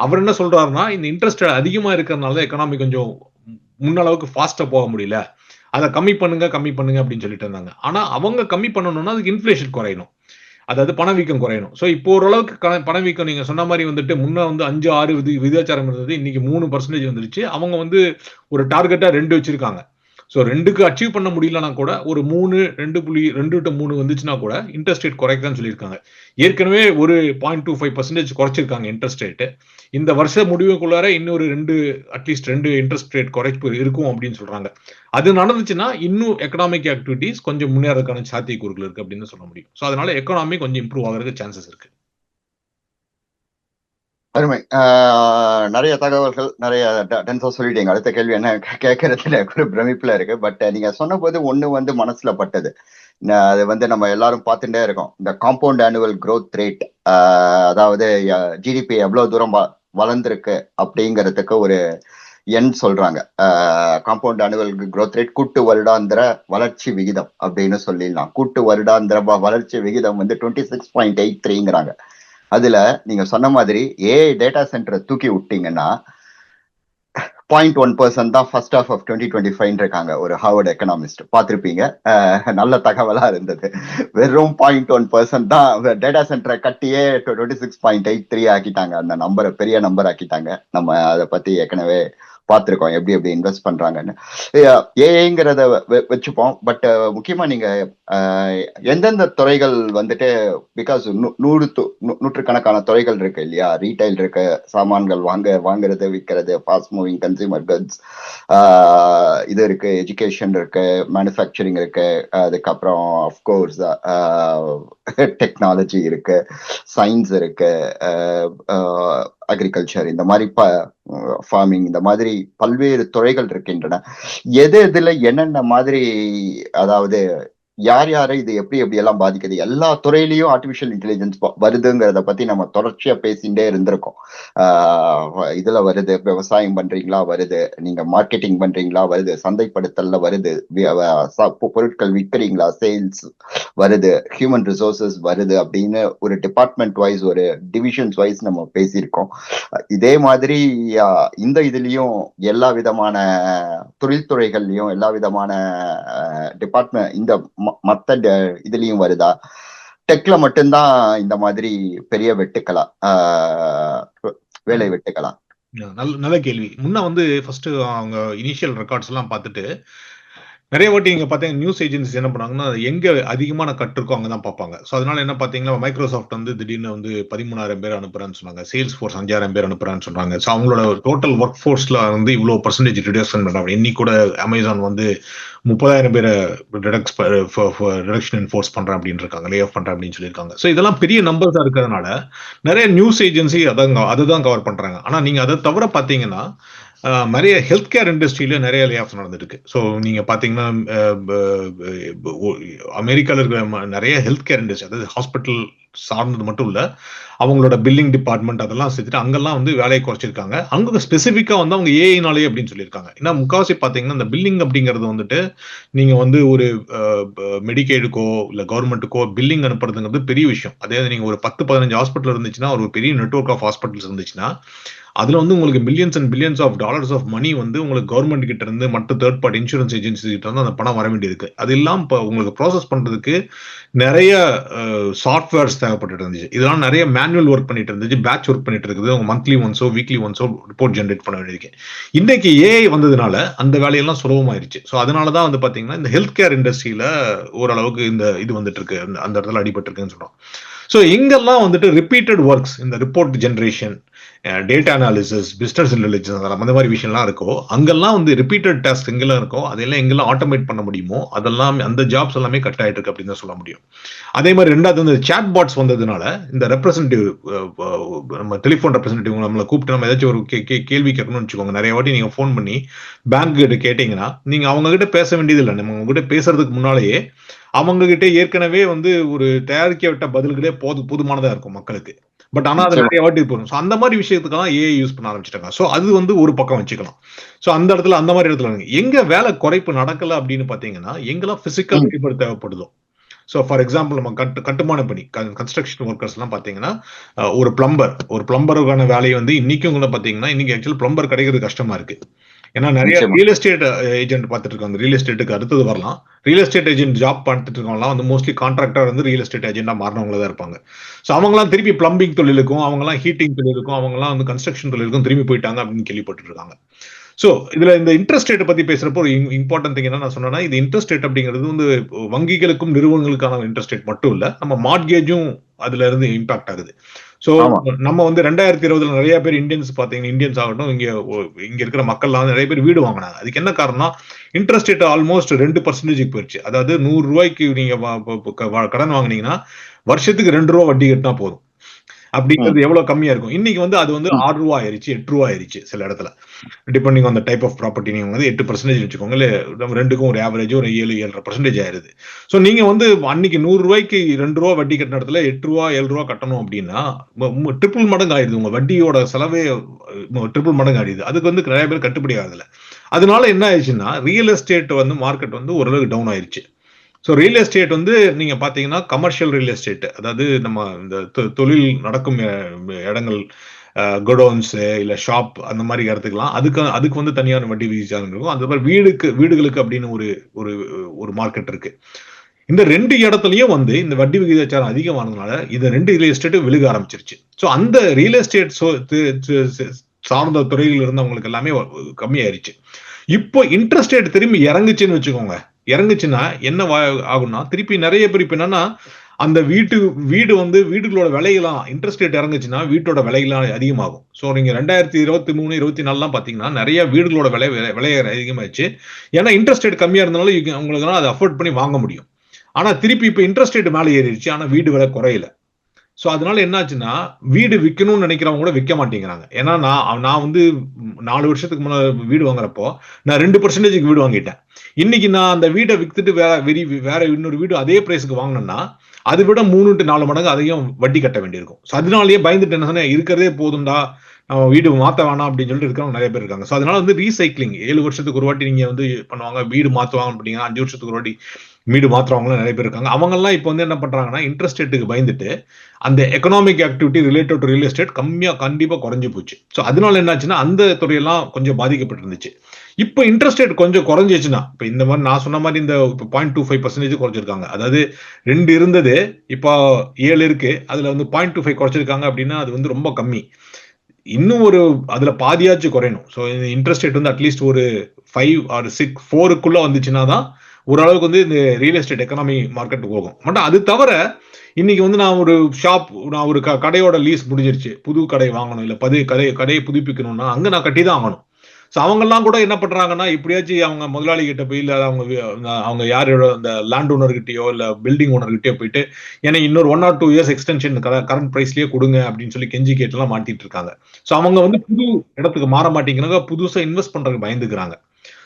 அவர் என்ன சொல்றாருன்னா, இந்த இன்ட்ரெஸ்ட் அதிகமா இருக்கிறனால தான் எக்கானமி கொஞ்சம் முன்னளவுக்கு ஃபாஸ்ட்டா போக முடியல. அத கம்மி பண்ணுங்க, கம்மி பண்ணுங்க அப்படின்னு சொல்லிட்டு இருந்தாங்க. ஆனா அவங்க கம்மி பண்ணணும்னா அதுக்கு இன்ஃப்ளேஷன் குறையணும். அதாவது பணவீக்கம் குறையணும். ஸோ இப்போ ஓரளவுக்கு பணவீக்கம் நீங்க சொன்ன மாரி வந்துட்டு முன்ன வந்து 5, 6 விகிதாச்சாரம் இருந்தது. இன்னைக்கு 3% வந்துருச்சு. அவங்க வந்து ஒரு டார்கெட்டா 2 வச்சிருக்காங்க. ஸோ 2க்கு அச்சீவ் பண்ண முடியலனா கூட ஒரு 3, 2.2 டூ 3 வந்துச்சுன்னா கூட இன்ட்ரெஸ்ட் ரேட் குறைக்கலாம்னு சொல்லியிருக்காங்க. ஏற்கனவே ஒரு 0.25% குறைச்சிருக்காங்க இன்ட்ரெஸ்ட் ரேட். இந்த வருஷ முடிவுக்குள்ளார இன்னொரு 2 அட்லீஸ்ட் 2 இன்ட்ரெஸ்ட் ரேட் குறைப்பு இருக்கும் அப்படின்னு சொல்றாங்க. அது நடந்துச்சுன்னா இன்னும் எக்கனாமிக் ஆக்டிவிட்டீஸ் கொஞ்சம் முன்னேறதுக்கான சாத்தியக்கூறுகள் இருக்கு அப்படின்னு சொல்ல முடியும். ஸோ அதனால எக்கானமி கொஞ்சம் இம்ப்ரூவ் ஆகுறதுக்கு சான்சஸ் இருக்கு. அருமை. நெறைய தகவல்கள், நெறைய டென்ஸா சொல்லிட்டீங்க. அடுத்த கேள்வி என்ன கேட்கறதுல ஒரு பிரமிப்புல இருக்கு. பட் நீங்க சொன்னபோது ஒண்ணு வந்து மனசுல பட்டது. அது வந்து நம்ம எல்லாரும் பார்த்துட்டே இருக்கோம். இந்த காம்பவுண்ட் ஆனுவல் குரோத் ரேட், அதாவது ஜிடிபி எவ்வளவு தூரம் வளர்ந்திருக்கு அப்படிங்கிறதுக்கு ஒரு எண் சொல்றாங்க. காம்பவுண்ட் ஆனுவல் குரோத் ரேட் கூட்டு வருடாந்திர வளர்ச்சி விகிதம் அப்படின்னு சொல்லிடலாம். கூட்டு வருடாந்திர வளர்ச்சி விகிதம் வந்து 26.83ங்கிறாங்க. அதுல நீங்க சொன்ன மாதிரி ஏஐ டேட்டா சென்டரை தூக்கி விட்டீங்கன்னா 0.1% தான் ஃபர்ஸ்ட் ஆஃப் 2025 இருக்காங்க. ஒரு ஹார்வர்ட் எக்கனாமிஸ்ட் பார்த்திருப்பீங்க. நல்ல தகவலா இருந்தது. வெறும் 0.1% தான் டேட்டா சென்டரை கட்டியே 26.83 ஆக்கிட்டாங்க. அந்த நம்பரை பெரிய நம்பர் ஆக்கிட்டாங்க. நம்ம அதை பத்தி ஏற்கனவே பார்த்திருக்கோம், எப்படி எப்படி இன்வெஸ்ட் பண்றாங்கன்னு. ஏஐங்கிறத வச்சுப்போம். பட் முக்கியமா நீங்க எந்தெந்த துறைகள் வந்துட்டு, பிகாஸ் நூற்றுக்கணக்கான துறைகள் இருக்கு இல்லையா? ரீட்டைல் இருக்கு, சாமான்கள் வாங்குறது விற்கிறது, ஃபாஸ்ட் மூவிங் கன்சியூமர் கட்ஸ், இது இருக்கு, எஜுகேஷன் இருக்கு, மேனுஃபேக்சரிங் இருக்கு, அதுக்கப்புறம் அஃப்கோர்ஸ் டெக்னாலஜி இருக்கு, சயின்ஸ் இருக்கு, அக்ரிகல்ச்சர், இந்த மாதிரி ஃபார்மிங், இந்த மாதிரி பல்வேறு துறைகள் இருக்கின்றன. எதுல என்னென்ன மாதிரி, அதாவது யார் யாரை இது எப்படி எப்படி எல்லாம் பாதிக்குது? எல்லா துறையிலையும் ஆர்டிபிஷியல் இன்டெலிஜென்ஸ் வருதுங்கிறத பத்தி நம்ம தொடர்ச்சியா பேசிட்டே இருந்திருக்கோம். இதுல வருது, விவசாயம் பண்றீங்களா வருது, நீங்க மார்க்கெட்டிங் பண்றீங்களா வருது, சந்தைப்படுத்தல்ல வருது, பொருட்கள் விற்கிறீங்களா சேல்ஸ் வருது, ஹியூமன் ரிசோர்சஸ் வருது அப்படின்னு ஒரு டிபார்ட்மெண்ட் வைஸ், ஒரு டிவிஷன்ஸ் வைஸ் நம்ம பேசியிருக்கோம். இதே மாதிரி இந்த இதுலயும் எல்லா விதமான தொழில்துறைகள்லயும் எல்லா விதமான டிபார்ட்மெண்ட் இந்த மத்த இதுலயும் வருதா? டெக்ல மட்டும்தான் இந்த மாதிரி பெரிய வெட்டுக்கலாம், வேலை வெட்டுக்கலாம்? நல்ல கேள்வி. முன்ன வந்து ஃபர்ஸ்ட் அவங்க இனிஷியல் ரெக்கார்ட்ஸ் எல்லாம் பார்த்துட்டு நிறைய வாட்டி நீங்க பாத்தீங்கன்னா நியூஸ் ஏஜென்சிஸ் என்ன பண்ணாங்கன்னா, எங்க அதிகமான கட் இருக்கோ அங்கதான் பார்ப்பாங்க. ஸோ அதனால என்ன பாத்தீங்கன்னா, மைக்ரோசாஃப்ட் வந்து திடீர்னு வந்து 13,000 பேர் அனுப்புறேன்னு சொன்னாங்க. சேல்ஸ் ஃபோர்ஸ் 5,000 பேர் அனுப்புறான்னு சொன்னாங்க. ஸோ அவங்களோட டோட்டல் ஒர்க் ஃபோர்ஸ்ல வந்து இவ்வளோ பர்சன்டேஜ் ரிடக்ஷன் பண்றாங்க. இன்னைக்கு கூட அமேசான் வந்து 30,000 பேரை ரிடக்ஷன் ஃபோர்ஸ் பண்றேன் அப்படின்னு இருக்காங்க, லே ஆஃப் பண்றேன் அப்படின்னு சொல்லியிருக்காங்க. ஸோ இதெல்லாம் பெரிய நம்பர்ஸா இருக்கிறதுனால நிறைய நியூஸ் ஏஜென்சி அதுதான் கவர் பண்றாங்க. ஆனா நீங்க அதை தவிர பாத்தீங்கன்னா நிறைய ஹெல்த் கேர் இண்டஸ்ட்ரியில நிறைய லே ஆஃப் நடந்துருக்கு. ஸோ நீங்க பாத்தீங்கன்னா அமெரிக்கால இருக்கிற நிறைய ஹெல்த் கேர் இண்டஸ்ட்ரி, அதாவது ஹாஸ்பிட்டல் சார்ந்தது மட்டும் இல்ல, அவங்களோட பில்லிங் டிபார்ட்மெண்ட் அதெல்லாம் சேர்த்துட்டு அங்கெல்லாம் வந்து வேலையை குறைச்சிருக்காங்க. அங்க ஸ்பெசிஃபிக்கா வந்து அவங்க ஏஐனாலே அப்படின்னு சொல்லியிருக்காங்க. ஏன்னா முக்காவாசி பாத்தீங்கன்னா இந்த பில்லிங் அப்படிங்கிறது வந்துட்டு நீங்க வந்து ஒரு மெடிக்கேடுக்கோ இல்ல கவர்மெண்ட்டுக்கோ பில்லிங் அனுப்புறதுங்கிறது பெரிய விஷயம். அதே நீங்க ஒரு 10-15 ஹாஸ்பிட்டல் இருந்துச்சுன்னா, ஒரு பெரிய நெட்வொர்க் ஆஃப் ஹாஸ்பிட்டல்ஸ் இருந்துச்சுன்னா, அதுல வந்து உங்களுக்கு millions and billions of dollars of money வந்து உங்களுக்கு கவர்மெண்ட் கிட்ட இருந்து மற்ற தேர்ட் பார்ட்டி இன்சூரன்ஸ் ஏஜென்சி கிட்ட இருந்து அந்த பணம் வர வேண்டியிருக்கு. அது எல்லாம் இப்போ உங்களுக்கு ப்ராசஸ் பண்றதுக்கு நிறைய சாஃப்ட்வேர்ஸ் தேவைப்பட்டு இருந்துச்சு. இதெல்லாம் நிறைய மேனுவல் ஒர்க் பண்ணிட்டு இருந்துச்சு, பேட்ச் ஒர்க் பண்ணிட்டு இருக்குது. உங்க மந்த்லி ஒன்ஸோ வீக்லி ஒன்ஸோ ரிப்போர்ட் ஜென்ரேட் பண்ண வேண்டியிருக்கு. இன்னைக்கு ஏஐ வந்ததுனால அந்த வேலையெல்லாம் சுலபமாயிருச்சு. ஸோ அதனாலதான் வந்து பாத்தீங்கன்னா இந்த ஹெல்த் கேர் இண்டஸ்ட்ரியில ஓரளவுக்கு இந்த இது வந்துட்டு இருக்கு, அந்த இடத்துல அடிபட்டு இருக்குன்னு சொல்றோம். ஸோ எங்கெல்லாம் வந்துட்டு ரிப்பீட்டட் ஒர்க்ஸ், இந்த report generation, data analysis, business intelligence, அந்த மாதிரி விஷயம்லாம் இருக்கோ, அங்கெல்லாம் வந்து ரிப்பீட்டட் டாஸ்க் எங்கெல்லாம் இருக்கோ அதெல்லாம் எங்கெல்லாம் ஆட்டோமேட் பண்ண முடியுமோ அதெல்லாம், அந்த ஜாப்ஸ் எல்லாமே கட் ஆயிட்டு இருக்கு அப்படின்னு தான் சொல்ல முடியும். அதே மாதிரி ரெண்டாவது வந்து சாட் பாட்ஸ் வந்ததுனால இந்த ரெப்ரஸன்டேட்டிவ், நம்ம டெலிஃபோன் ரெப்ரஸன்டேட்டிவ் நம்மளை கூப்பிட்டு நம்ம ஏதாச்சும் ஒரு கேள்வி கேட்கணும்னு வச்சுக்கோங்க. நிறைய வாட்டி நீங்க ஃபோன் பண்ணி பேங்க் கிட்ட கேட்டீங்கன்னா நீங்க அவங்க கிட்ட பேச வேண்டியது இல்லை. நம்ம அவங்க கிட்ட பேசுறதுக்கு முன்னாலேயே அவங்க கிட்ட ஏற்கனவே வந்து ஒரு தயாரிக்கப்பட்ட பதில்களே போதுமானதா இருக்கும் மக்களுக்கு. பட் ஆனா அது நிறைய வாட்டி போகும். ஸோ அந்த மாதிரி விஷயத்துக்கெல்லாம் ஏஐ யூஸ் பண்ண ஆரம்பிச்சிட்டாங்க. ஸோ அது வந்து ஒரு பக்கம் வச்சுக்கலாம். ஸோ அந்த இடத்துல, அந்த மாதிரி இடத்துல எங்க வேலை குறைப்பு நடக்கல அப்படின்னு பாத்தீங்கன்னா, எங்கெல்லாம் பிசிக்கல் லேபர் தேவைப்படுதோ. ஸோ ஃபார் எக்ஸாம்பிள் நம்ம கட்டுமான பணி, கன்ஸ்ட்ரக்ஷன் ஒர்க்கர்ஸ் எல்லாம் பாத்தீங்கன்னா, ஒரு பிளம்பருக்கான வேலையை வந்து இன்னைக்கும் கூட பாத்தீங்கன்னா, இன்னைக்கு ஆக்சுவலி பிளம்பர் கிடைக்கிறது கஷ்டமா இருக்கு. ஏன்னா நிறைய ரியல் எஸ்டேட் ஏஜென்ட் பார்த்துட்டு இருக்காங்க. ரியல் எஸ்டேட்டுக்கு அடுத்தது வரலாம். ரியல் எஸ்டேட் ஏஜென்ட் ஜாப் பார்த்துட்டு இருக்கவங்கலாம் வந்து மோஸ்ட்லி கான்ட்ராக்டர் வந்து ரியல் எஸ்டேட் ஏஜென்டா மாறினவங்கள தான் இருப்பாங்க. ஸோ அவங்கலாம் திருப்பி பிளம்பிங் தொழிலுக்கும், அவங்கலாம் ஹீட்டிங் தொழிலுக்கும், அவங்கலாம் வந்து கன்ஸ்ட்ரக்ஷன் தொழிலுக்கும் திரும்பி போயிட்டாங்க அப்படின்னு கேள்விப்பட்டு இருக்காங்க. சோ இதுல இந்த இன்ட்ரெஸ்ட் ரேட் பத்தி பேசுறப்போ ஒரு இம்பார்ட்டன்ட் திங் என்ன நான் சொன்னேன்னா, இது இன்ட்ரெஸ்ட் ரேட் அப்படிங்கிறது வந்து வங்கிகளுக்கும் நிறுவனங்களுக்கான இன்ட்ரெஸ்ட் ரேட் மட்டும் இல்ல, நம்ம மார்ட்கேஜும் அதுல இருந்து இம்பாக்ட் ஆகுது. சோ நம்ம வந்து 2020 நிறைய பேர் இந்தியன்ஸ் பாத்தீங்கன்னா, இந்தியன்ஸ் ஆகட்டும், இங்க இருக்கிற மக்கள்லாம் நிறைய பேர் வீடு வாங்கினாங்க. அதுக்கு என்ன காரணம்? இன்ட்ரெஸ்ட் ரேட் ஆல்மோஸ்ட் 2% போயிடுச்சு. அதாவது 100 ரூபாய்க்கு நீங்க கடன் வாங்கினீங்கன்னா வருஷத்துக்கு 2 ரூபா வட்டி கட்டினா போதும். அப்படிங்கிறது எவ்வளவு கம்மியா இருக்கும். இன்னைக்கு வந்து அது வந்து 6 ரூபா ஆயிருச்சு, 8 ரூபா ஆயிருச்சு சில இடத்துல. Depending on the type of property. நீங்க வந்து 8% வச்சுக்கோங்க, இல்ல நம்ம ரெண்டுக்கும் ஒரு ஆவரேஜ் ஒரு 7-7.5% ஆயிருது. சோ நீங்க வந்து அன்னைக்கு 100 ரூபாய்க்கு 2 ரூபா வட்டி கட்டின இடத்துல 8 ரூபா 7 ரூபா கட்டணும் அப்படின்னா ட்ரிபிள் மடங்கு ஆயிடுது. உங்க வட்டியோட செலவே ட்ரிபிள் மடங்கு ஆயிடுது. அதுக்கு வந்து நிறைய பேர் கட்டுப்படி ஆகுதுல. அதனால என்ன ஆயிடுச்சுன்னா, ரியல் எஸ்டேட் வந்து மார்க்கெட் வந்து ஓரளவுக்கு டவுன் ஆயிருச்சு. ஸோ ரியல் எஸ்டேட் வந்து நீங்க பாத்தீங்கன்னா கமர்ஷியல் ரியல் எஸ்டேட், அதாவது நம்ம இந்த தொழில் நடக்கும் இடங்கள், குடோன்ஸ் இல்ல ஷாப், அந்த மாதிரி இடத்துக்குலாம் அதுக்கு வந்து தனியான வட்டி விகிதாச்சாரம் இருக்கும். அந்த மாதிரி வீடுகளுக்கு அப்படின்னு ஒரு ஒரு ஒரு மார்க்கெட் இருக்கு. இந்த 2 இடத்துலயும் வந்து இந்த வட்டி விகிதாச்சாரம் அதிகமானதுனால இந்த 2 ரியல் எஸ்டேட் விழுக ஆரம்பிச்சிருச்சு. ஸோ அந்த ரியல் எஸ்டேட் சார்ந்த துறையில் இருந்தவங்களுக்கு எல்லாமே கம்மியாயிருச்சு. இப்போ இன்ட்ரெஸ்ட் ரேட் திரும்பி இறங்குச்சுன்னு வச்சுக்கோங்க. இறங்குச்சுன்னா என்ன ஆகும்னா, திருப்பி நிறைய பேர் இப்ப என்னன்னா, அந்த வீடு வந்து வீடுகளோட விலையெல்லாம் இன்ட்ரெஸ்ட் ரேட் இறங்குச்சுன்னா வீட்டோட விலையெல்லாம் அதிகமாகும். ஸோ நீங்க 2023, 24 பாத்தீங்கன்னா நிறைய வீடுகளோட விலை அதிகமாச்சு. ஏன்னா இன்ட்ரெஸ்ட் ரேட் கம்மியா இருந்தாலும் உங்களுக்கு அதை அஃபோர்ட் பண்ணி வாங்க முடியும். ஆனா திருப்பி இப்ப இன்ட்ரெஸ்ட் ரேட் மேலே ஏறிடுச்சு, ஆனா வீடு விலை குறையல. சோ அதனால என்னாச்சுன்னா, வீடு விற்கணும்னு நினைக்கிறவங்க கூட விற்க மாட்டேங்கிறாங்க. ஏன்னா நான் வந்து 4 வருஷத்துக்கு முன்னாடி வீடு வாங்குறப்போ நான் 2% வீடு வாங்கிட்டேன். இன்னைக்கு நான் அந்த வீட்டை வித்துட்டு வேற இன்னொரு வீடு அதே பிரைஸ்க்கு வாங்கினேன்னா அதை விட 3-4 மடங்கு அதையும் வட்டி கட்ட வேண்டியிருக்கும். ஸோ அதனாலயே பயந்துட்டு என்ன சொன்னேன், இருக்கிறதே போதும்டா, நம்ம வீடு மாத்த வேணாம் அப்படின்னு சொல்லிட்டு இருக்கிறவங்க நிறைய பேர் இருக்காங்க. ஸோ அதனால வந்து ரீசைக்ளிங் 7 வருஷத்துக்கு ஒரு வாட்டி நீங்க வந்து பண்ணுவாங்க, வீடு மாத்துவாங்க அப்படின்னா 5 வருஷத்துக்கு ஒரு வாட்டி வீடு மாத்துறவங்களும் நிறைய பேர் இருக்காங்க. அவங்க எல்லாம் இப்போ வந்து என்ன பண்றாங்கன்னா, இன்ட்ரெஸ்ட் ரேட்டுக்கு பயந்துட்டு அந்த economic activity related to real estate கண்டிப்பா குறைஞ்சு போச்சு. ஸோ அதனால என்னாச்சுன்னா, அந்த துறையெல்லாம் கொஞ்சம் பாதிக்கப்பட்டிருந்துச்சு. இப்போ இன்ட்ரெஸ்ட் ரேட் கொஞ்சம் குறைஞ்சிச்சுன்னா, இப்போ இந்த மாதிரி நான் சொன்ன மாதிரி இந்த 0.25% குறைச்சிருக்காங்க. அதாவது 2 இருந்தது இப்போ 7 இருக்கு, அதுல வந்து 0.25 குறைச்சிருக்காங்க அப்படின்னா அது வந்து ரொம்ப கம்மி. இன்னும் ஒரு அதுல பாதியாச்சும் குறையணும். ஸோ இந்த இன்ட்ரெஸ்ட் ரேட் வந்து அட்லீஸ்ட் ஒரு 5 or 6 4க்குள்ள வந்துச்சுன்னா தான் ஓரளவுக்கு வந்து இந்த ரியல் எஸ்டேட் எக்கனாமி மார்க்கெட் போகும். பட் அது தவிர இன்னைக்கு வந்து நான் ஒரு கடையோட லீஸ் முடிஞ்சிருச்சு, புது கடை வாங்கணும், இல்ல கடையை புதுப்பிக்கணும்னா அங்க நான் கட்டி தான் ஆகணும். ஸோ அவங்கெல்லாம் கூட என்ன பண்றாங்கன்னா, இப்படியாச்சும் அவங்க முதலாளி கிட்ட போய், இல்ல அவங்க யாரோட அந்த லேண்ட் ஓனர் கிட்டயோ இல்ல பில்டிங் ஓனர் கிட்டயோ போயிட்டு எனக்கு இன்னொரு 1 or 2 years எக்ஸ்டென்ஷன் கரண்ட் பிரைஸ்லயே கொடுங்க அப்படின்னு சொல்லி கெஞ்சி கேட்டுலாம் மாட்டிட்டு இருக்காங்க. ஸோ அவங்க வந்து புது இடத்துக்கு மாற மாட்டேங்கிறாங்க, புதுசா இன்வெஸ்ட் பண்றதுக்கு பயந்துக்கிறாங்க.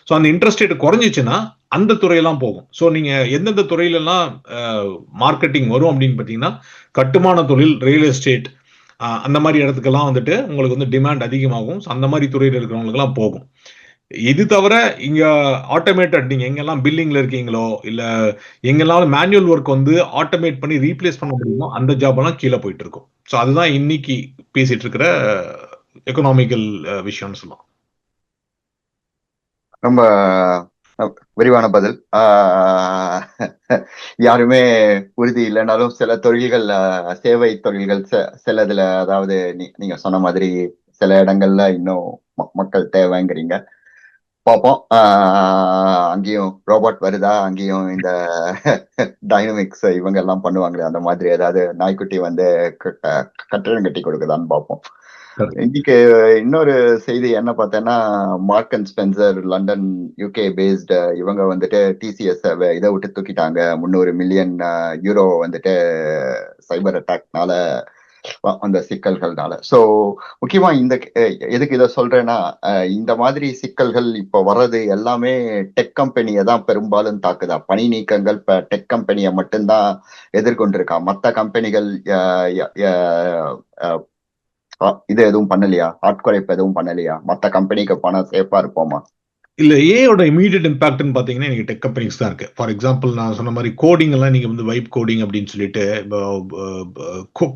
ஸோ அந்த இன்ட்ரெஸ்ட் ரேட் குறைஞ்சிச்சுன்னா அந்த துறையெல்லாம் போகும். ஸோ நீங்க எந்தெந்த துறையிலெல்லாம் மார்க்கெட்டிங் வரும் அப்படின்னு பாத்தீங்கன்னா, கட்டுமான தொழில், ரியல் எஸ்டேட், அந்த மாதிரி இடத்துக்கெல்லாம் வந்துட்டு உங்களுக்கு வந்து டிமாண்ட் அதிகமாகும். அந்த மாதிரி துறையில் இருக்கிறவங்களுக்கு எல்லாம் போகும். இது தவிர இங்க ஆட்டோமேட்டட், நீங்க எங்கெல்லாம் பில்லிங்ல இருக்கீங்களோ இல்ல எங்கெல்லாம் மேனுவல் ஒர்க் வந்து ஆட்டோமேட் பண்ணி ரீப்ளேஸ் பண்ண முடியுமோ அந்த ஜாப் எல்லாம் கீழே போயிட்டு இருக்கும். ஸோ அதுதான் இன்னைக்கு பேசிட்டு இருக்கிற எக்கனாமிக்கல் விஷயம்னு சொல்லலாம். ரொம்ப விரிவான பதில். யாருமே உறுதி இல்லைனாலும் சில தொழில்கள், சேவை தொழில்கள் சிலதுல, அதாவது நீங்க சொன்ன மாதிரி சில இடங்கள்ல இன்னும் மக்கள் தேவைங்கிறீங்க. பார்ப்போம். அங்கேயும் ரோபோட் வருதா, அங்கேயும் இந்த டைனமிக்ஸ் இவங்க எல்லாம் பண்ணுவாங்களே அந்த மாதிரி ஏதாவது நாய்க்குட்டி வந்து கட்டடம் கட்டி கொடுக்குதான்னு பார்ப்போம். இன்னைக்கு இன்னொரு செய்தி என்ன பார்த்தேன்னா, mark and Spencer London UK paste இவங்க வந்துட்டு டிசிஎஸ் இதை விட்டு தூக்கிட்டாங்க. 300 மில்லியன் யூரோ வந்துட்டு சைபர் அட்டாக்னால அந்த சிக்கல்கள்னால. சோ முக்கியமா இந்த எதுக்கு இதை சொல்றேன்னா, இந்த மாதிரி சிக்கல்கள் இப்போ வர்றது எல்லாமே டெக் கம்பெனியை தான் பெரும்பாலும் தாக்குதா. பணி நீக்கங்கள் இப்ப டெக் கம்பெனியை மட்டும்தான் எதிர்கொண்டிருக்கா. மற்ற கம்பெனிகள் இது எதுவும் பண்ணலையா? ஆட்குறைப்பு எதுவும் பண்ணலையா? மத்த கம்பெனிக்கு பணம் சேஃபா இருப்போமா? இல்ல, ஏயோட இமீடியட் இம்பாக்ட்னு பாத்தீங்கன்னா எனக்கு டெக் கம்பெனிஸ் தான் இருக்கு. ஃபார் எக்ஸாம்பிள் நான் சொன்ன மாதிரி கோடிங் எல்லாம் நீங்க வந்து வைப் கோடிங் அப்படின்னு சொல்லிட்டு,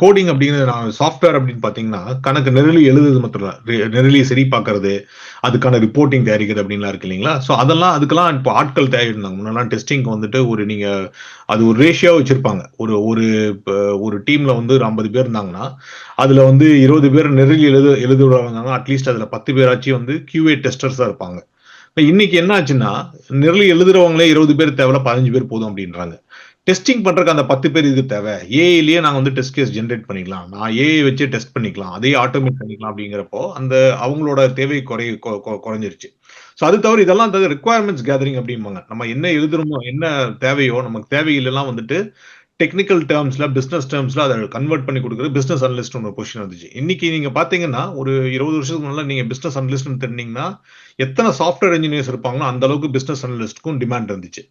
கோடிங் அப்படிங்கிற சாஃப்ட்வேர் அப்படின்னு பாத்தீங்கன்னா கணக்கு நிரலி எழுதுறது மட்டும் நிரலி சரி பார்க்கறது, அதுக்கான ரிப்போர்ட்டிங் தயாரிக்கிறது அப்படின்லாம் இருக்கு இல்லைங்களா? ஸோ அதெல்லாம் அதுக்கெல்லாம் இப்போ ஆட்கள் தேவையிருந்தாங்க. முன்னெல்லாம் டெஸ்டிங்க்கு வந்துட்டு ஒரு நீங்க அது ஒரு ரேஷியோ வச்சிருப்பாங்க. ஒரு ஒரு ஒரு டீம்ல வந்து ஒரு 50 பேர் இருந்தாங்கன்னா அதுல வந்து 20 பேர் நிரலி எழுதுறவங்க, அட்லீஸ்ட் அதுல 10 பேராச்சும் வந்து QA டெஸ்டர்ஸா இருப்பாங்க. இன்னைக்கு என்ன ஆச்சுன்னா, நிரலி எழுதுறவங்களே 20 பேர் தேவையில்ல, 15 பேர் போதும் அப்படின்றாங்க. டெஸ்டிங் பண்றதுக்கு அந்த 10 பேர் இது தேவை. ஏஐலயே நாங்க வந்து டெஸ்ட் கேஸ் ஜெனரேட் பண்ணிக்கலாம். நான் ஏஐ வச்சே டெஸ்ட் பண்ணிக்கலாம். அதே ஆட்டோமேட் பண்ணிக்கலாம் அப்படிங்கிறப்போ, அந்த அவங்களோட தேவை குறைஞ்சிருச்சு. ஸோ அது தவிர இதெல்லாம் ரிக்வயர்மெண்ட்ஸ் கேதரிங் அப்படிம்பாங்க. நம்ம என்ன எழுதுறோமோ, என்ன தேவையோ, நமக்கு தேவையில்லாம் வந்துட்டு டெக்னிக்கல் டேர்ம்ஸ்ல, பிசினஸ் டேர்ம்ஸ்ல அதை கன்வெர்ட் பண்ணி கொடுக்குறது பிசினஸ் அனலிஸ்ட் ஒரு பொசிஷன் வந்துச்சு. இன்னைக்கு நீங்க பாத்தீங்கன்னா ஒரு 20 வருஷத்துக்கு முன்னால நீங்க பிசினஸ் அனலிஸ்ட் தெரிஞ்சீங்கன்னா எத்தனை சாஃப்ட்வேர் இன்ஜினியர்ஸ் இருப்பாங்களோ அந்த அளவுக்கு பிசினஸ் அனலிஸ்ட்க்கும் டிமாண்ட் இருந்துச்சு